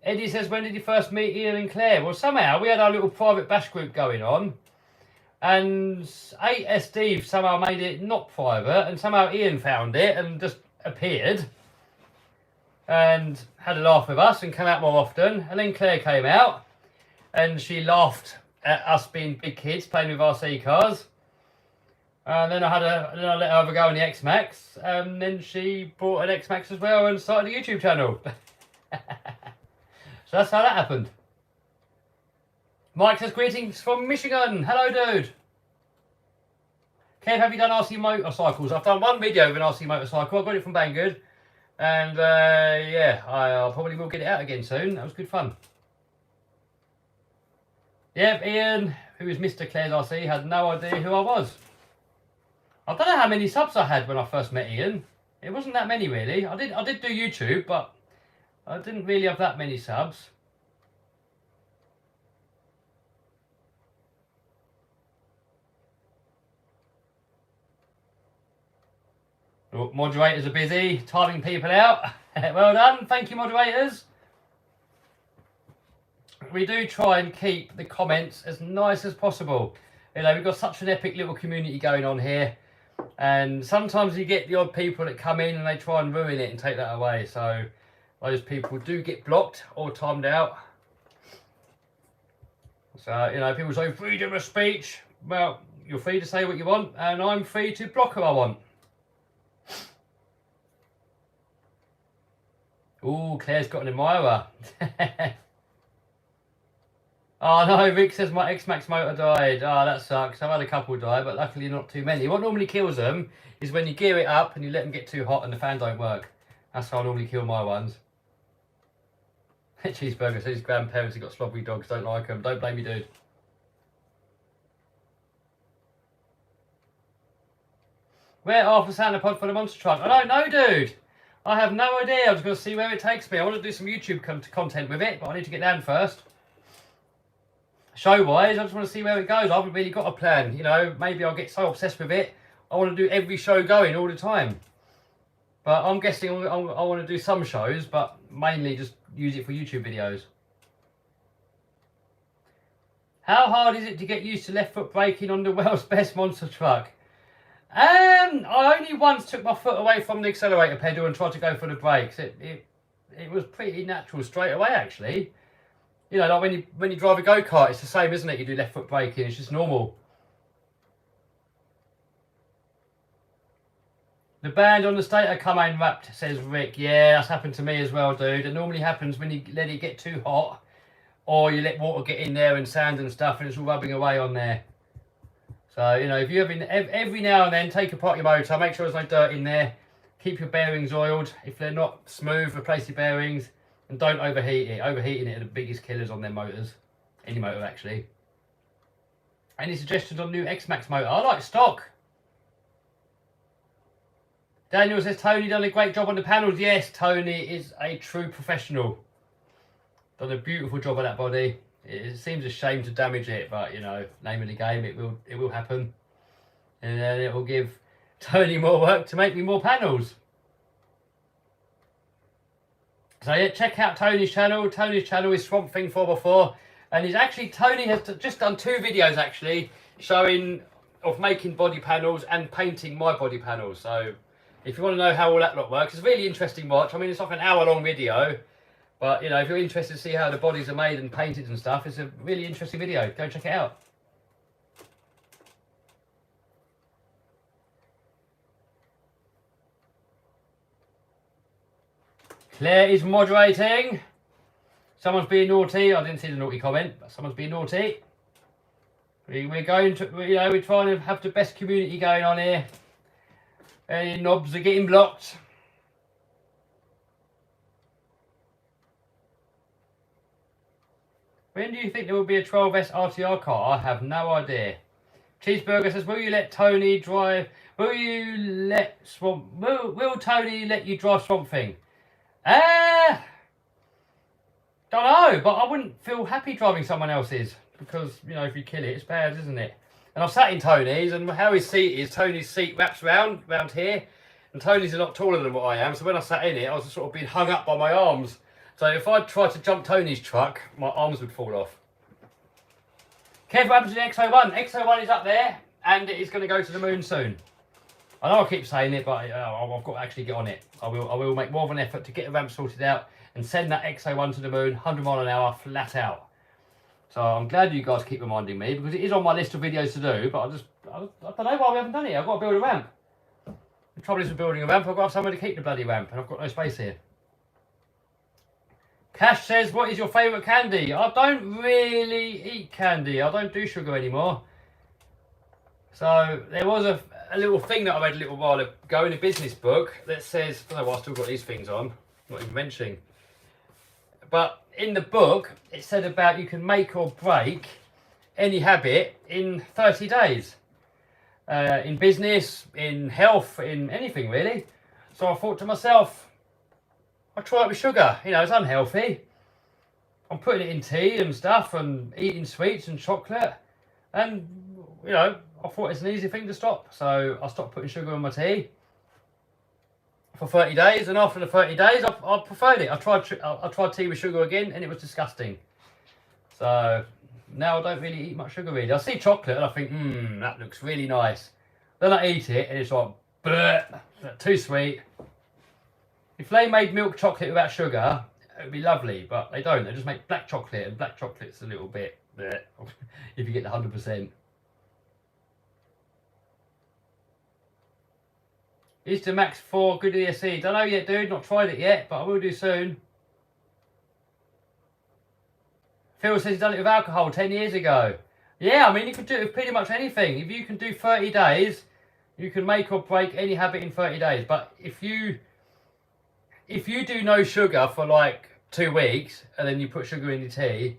Speaker 1: Eddie says, when did you first meet Ian and Claire? Well, somehow we had our little private bash group going on, and 8SD somehow made it not private, and somehow Ian found it and just appeared and had a laugh with us and came out more often. And then Claire came out and she laughed at us being big kids playing with RC cars. And then I let her have a go on the X-Max, and then she bought an X-Max as well and started a YouTube channel. So that's how that happened. Mike says, greetings from Michigan. Hello, dude. Kev, have you done RC motorcycles? I've done one video of an RC motorcycle. I got it from Banggood. And yeah, I probably will get it out again soon. That was good fun. Yep, Ian, who is Mr. Claire's RC, had no idea who I was. I don't know how many subs I had when I first met Ian. It wasn't that many really. I did do YouTube, but I didn't really have that many subs. Oh, moderators are busy timing people out. Well done, thank you moderators. We do try and keep the comments as nice as possible. You know, we've got such an epic little community going on here, and sometimes you get the odd people that come in and they try and ruin it and take that away. So those people do get blocked or timed out. So, you know, people say freedom of speech. Well, you're free to say what you want, and I'm free to block who I want. Ooh, Claire's got an admirer. Oh no, Rick says my X-Max motor died. Oh, that sucks. I've had a couple die, but luckily not too many. What normally kills them is when you gear it up and you let them get too hot and the fan don't work. That's how I normally kill my ones. Cheeseburger says his grandparents have got slobbery dogs, don't like them. Don't blame me, dude. Where are the Santa Pod for the monster truck? I don't know, dude. I have no idea. I'm just going to see where it takes me. I want to do some YouTube content with it, but I need to get down first. Show-wise, I just want to see where it goes. I haven't really got a plan. You know, maybe I'll get so obsessed with it, I want to do every show going all the time. But I'm guessing I want to do some shows, but mainly just use it for YouTube videos. How hard is it to get used to left foot braking on the world's best monster truck? I only once took my foot away from the accelerator pedal and tried to go for the brakes. It was pretty natural straight away, actually. You know, like when you drive a go-kart, it's the same, isn't it? You do left foot braking, it's just normal. The band on the stator come in wrapped, says Rick. Yeah, that's happened to me as well, dude. It normally happens when you let it get too hot, or you let water get in there and sand and stuff, and it's all rubbing away on there. So, you know, if you have every now and then take apart your motor, make sure there's no dirt in there. Keep your bearings oiled. If they're not smooth, replace your bearings. And don't overheat it. Overheating it are the biggest killers on their motors. Any motor, actually. Any suggestions on new X-Max motor? I like stock. Daniel says, Tony done a great job on the panels. Yes, Tony is a true professional. Done a beautiful job on that body. It seems a shame to damage it, but, you know, name of the game, it will happen. And then it will give Tony more work to make me more panels. So yeah, check out Tony's channel. Tony's channel is Swamp Thing 4x4, and he's actually, Tony has just done 2 videos actually showing of making body panels and painting my body panels. So if you want to know how all that lot works, it's a really interesting watch. I mean, it's like an hour-long video, but you know, if you're interested to see how the bodies are made and painted and stuff, it's a really interesting video. Go check it out. Claire is moderating. Someone's being naughty. I didn't see the naughty comment, but someone's being naughty. We're going to, you know, we're trying to have the best community going on here. Any knobs are getting blocked. When do you think there will be a 12S RTR car? I have no idea. Cheeseburger says, will you let Tony drive? Will you let Swamp? Will Tony let you drive Swamp Thing? Don't know, but I wouldn't feel happy driving someone else's because, you know, if you kill it, it's bad, isn't it? And I've sat in Tony's, and how his seat is, Tony's seat wraps round here, and Tony's a lot taller than what I am, so when I sat in it, I was sort of being hung up by my arms. So if I tried to jump Tony's truck, my arms would fall off. Kev, what happens to the XO1? XO1 is up there, and it is going to go to the moon soon. I know I keep saying it, but I've got to actually get on it. I will make more of an effort to get the ramp sorted out and send that XO1 to the moon, 100 mile an hour, flat out. So I'm glad you guys keep reminding me, because it is on my list of videos to do, but I don't know why we haven't done it. I've got to build a ramp. The trouble is with building a ramp, I've got to have somewhere to keep the bloody ramp, and I've got no space here. Cash says, what is your favourite candy? I don't really eat candy. I don't do sugar anymore. So there was a little thing that I read a little while ago in a business book that says, I don't know why I still got these things on, not even mentioning. But in the book, it said about you can make or break any habit in 30 days. In business, in health, in anything really. So I thought to myself, I'll try it with sugar. You know, it's unhealthy. I'm putting it in tea and stuff and eating sweets and chocolate. And, you know, I thought it's an easy thing to stop. So I stopped putting sugar in my tea for 30 days. And after the 30 days, I preferred it. I tried tea with sugar again, and it was disgusting. So now I don't really eat much sugar really. I see chocolate and I think, that looks really nice. Then I eat it and it's like, bleh, too sweet. If they made milk chocolate without sugar, it would be lovely, but they don't. They just make black chocolate, and black chocolate's a little bit bleh, if you get the 100%. Is the Max 4 good ESC? Don't know yet, dude. Not tried it yet, but I will do soon. Phil says he's done it with alcohol 10 years ago. Yeah, I mean, you can do it with pretty much anything. If you can do 30 days, you can make or break any habit in 30 days. But if you do no sugar for like 2 weeks, and then you put sugar in your tea,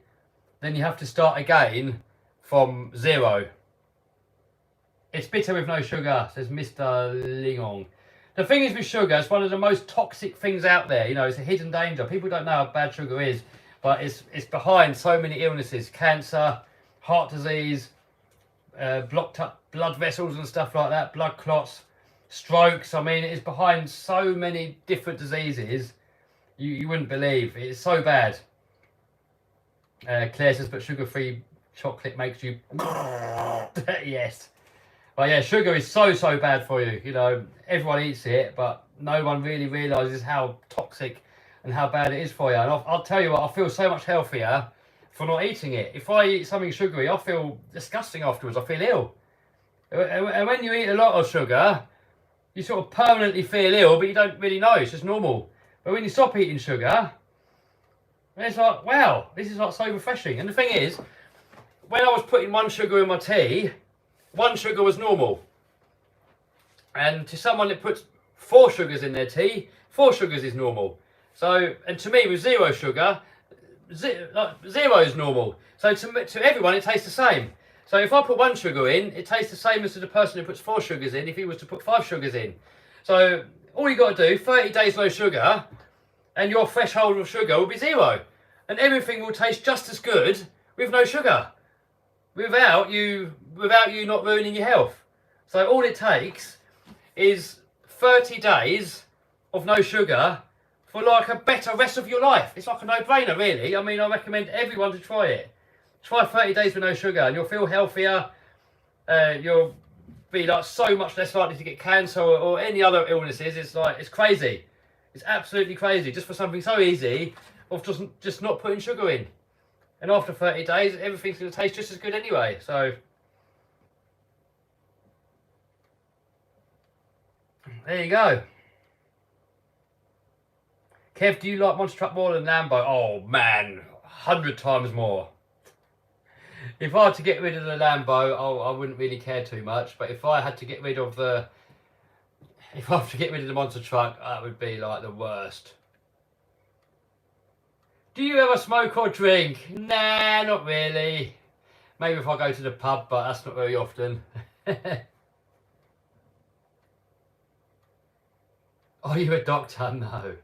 Speaker 1: then you have to start again from 0. It's bitter with no sugar, says Mr. Lingong. The thing is with sugar, it's one of the most toxic things out there. You know, it's a hidden danger. People don't know how bad sugar is, but it's behind so many illnesses. Cancer, heart disease, blocked up blood vessels and stuff like that, blood clots, strokes. I mean, it's behind so many different diseases you wouldn't believe. It's so bad. Claire says, but sugar-free chocolate makes you... Yes. But yeah, sugar is so bad for you. You know, everyone eats it, but no one really realises how toxic and how bad it is for you. And I'll tell you what, I feel so much healthier for not eating it. If I eat something sugary, I feel disgusting afterwards. I feel ill. And when you eat a lot of sugar, you sort of permanently feel ill, but you don't really know. It's just normal. But when you stop eating sugar, it's like, wow, this is like so refreshing. And the thing is, when I was putting 1 sugar in my tea, 1 sugar was normal. And to someone that puts 4 sugars in their tea, 4 sugars is normal. So, and to me with 0 sugar, 0 is normal. So to everyone it tastes the same. So if I put 1 sugar in, it tastes the same as to the person who puts 4 sugars in if he was to put 5 sugars in. So all you got to do, 30 days no sugar, and your threshold of sugar will be 0. And everything will taste just as good with no sugar. Without you not ruining your health. So all it takes is 30 days of no sugar for like a better rest of your life. It's like a no-brainer, really. I mean, I recommend everyone to try it. Try 30 days with no sugar and you'll feel healthier. You'll be like so much less likely to get cancer or any other illnesses. It's like, it's crazy. It's absolutely crazy just for something so easy of just not putting sugar in. And after 30 days, everything's going to taste just as good anyway. So, there you go. Kev, do you like Monster Truck more than Lambo? Oh, man. 100 times more. If I had to get rid of the Lambo, I wouldn't really care too much. But if I had to get rid of the... If I have to get rid of the Monster Truck, that would be like the worst. Do you ever smoke or drink? Nah, not really. Maybe if I go to the pub, but that's not very often. Are you a doctor? No.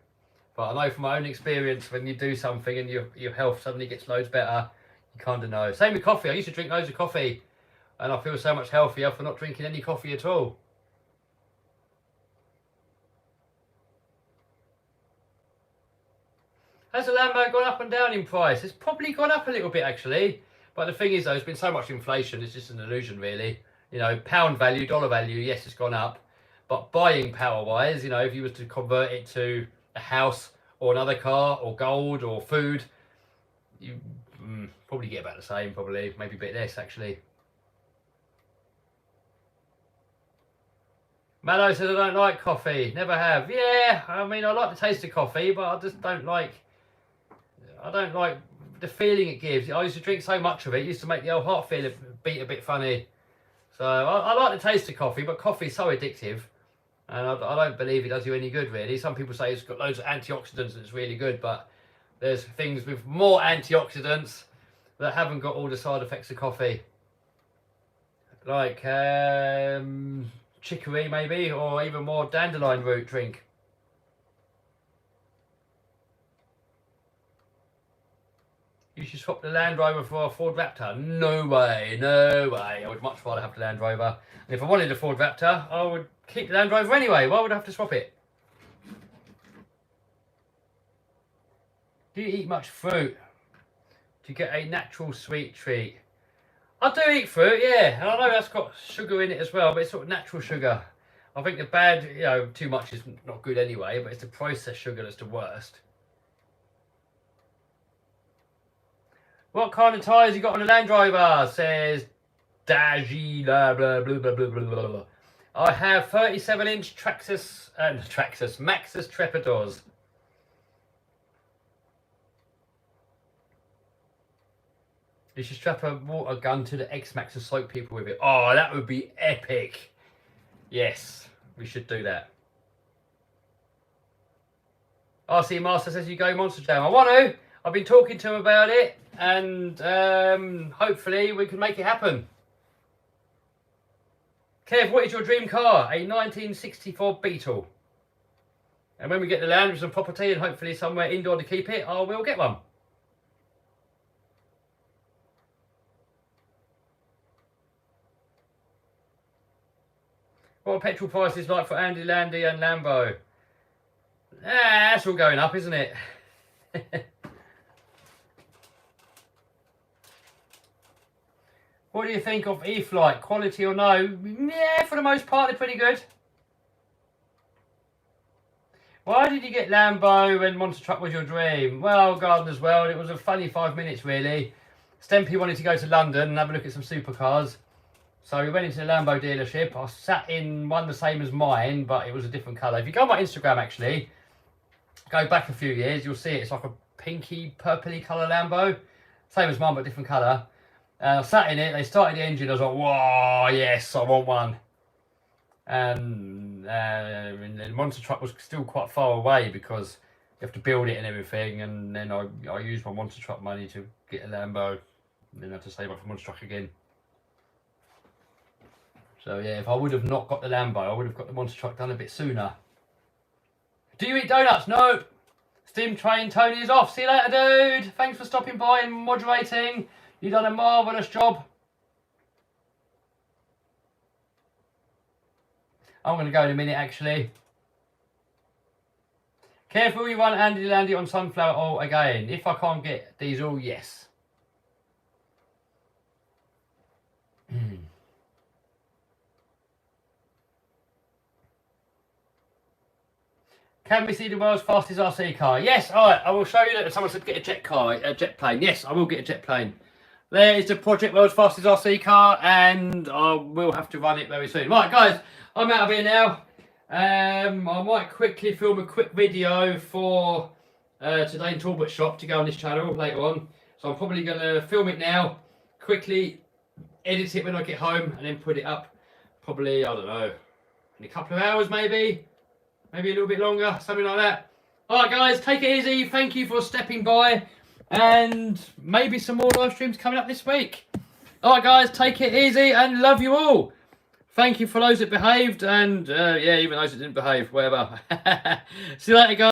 Speaker 1: But I know from my own experience, when you do something and your health suddenly gets loads better, you kind of know. Same with coffee. I used to drink loads of coffee, and I feel so much healthier for not drinking any coffee at all. Has the Lambo gone up and down in price? It's probably gone up a little bit, actually. But the thing is, though, there's been so much inflation, it's just an illusion, really. You know, pound value, dollar value, yes, it's gone up. But buying power-wise, you know, if you was to convert it to a house or another car or gold or food, you probably get about the same, probably. Maybe a bit less, actually. Mallow says, I don't like coffee. Never have. Yeah, I mean, I like the taste of coffee, but I just don't like... I don't like the feeling it gives. I used to drink so much of it. It used to make the old heart beat a bit funny. So I like the taste of coffee, but coffee's so addictive. And I don't believe it does you any good, really. Some people say it's got loads of antioxidants and it's really good, but there's things with more antioxidants that haven't got all the side effects of coffee. Like chicory, maybe, or even more dandelion root drink. You should swap the Land Rover for a Ford Raptor. No way, no way. I would much rather have the Land Rover. And if I wanted a Ford Raptor, I would keep the Land Rover anyway. Why would I have to swap it? Do you eat much fruit to get a natural sweet treat? I do eat fruit, yeah. And I know that's got sugar in it as well, but it's sort of natural sugar. I think the bad, you know, too much is not good anyway, but it's the processed sugar that's the worst. What kind of tyres you got on the Land Rover? Says Daji, blah, blah, blah, blah, blah, blah, blah. I have 37-inch Maxxis Trepadors. You should strap a water gun to the X-Max and soak people with it. Oh, that would be epic. Yes, we should do that. RC Master says you go Monster Jam. I want to. I've been talking to him about it, and hopefully we can make it happen. Kev, what is your dream car? A 1964 Beetle. And when we get the land with some property and hopefully somewhere indoor to keep it, I will get one. What are petrol prices like for Andy, Landy and Lambo? That's all going up, isn't it? What do you think of E-Flight? Quality or no? Yeah, for the most part, they're pretty good. Why did you get Lambo when Monster Truck was your dream? Well, Gardener's World, it was a funny 5 minutes, really. Stempy wanted to go to London and have a look at some supercars. So we went into the Lambo dealership. I sat in one the same as mine, but it was a different colour. If you go on my Instagram, actually, go back a few years, you'll see it. It's like a pinky, purpley colour Lambo. Same as mine, but different colour. I sat in it, they started the engine, I was like, whoa, yes, I want one. And the Monster Truck was still quite far away because you have to build it and everything. And then I used my Monster Truck money to get a Lambo. And then I had to save up for Monster Truck again. So yeah, if I would have not got the Lambo, I would have got the Monster Truck done a bit sooner. Do you eat donuts? No. Steam Train Tony is off. See you later, dude. Thanks for stopping by and moderating. You've done a marvellous job. I'm going to go in a minute, actually. Careful you run Andy Landy on sunflower oil again. If I can't get diesel, yes. Can we see the world's fastest RC car? Yes, alright, I will show you that someone said get a jet plane. Yes, I will get a jet plane. There is the Project World's Fastest RC car, and I will have to run it very soon. Right, guys, I'm out of here now. I might quickly film a quick video for today in Talbot shop to go on this channel later on. So I'm probably going to film it now, quickly edit it when I get home, and then put it up probably, I don't know, in a couple of hours maybe. Maybe a little bit longer, something like that. Alright guys, take it easy. Thank you for stepping by. And maybe some more live streams coming up this week. Alright guys, take it easy and love you all. Thank you for those that behaved and yeah, even those that didn't behave, whatever. See you later guys.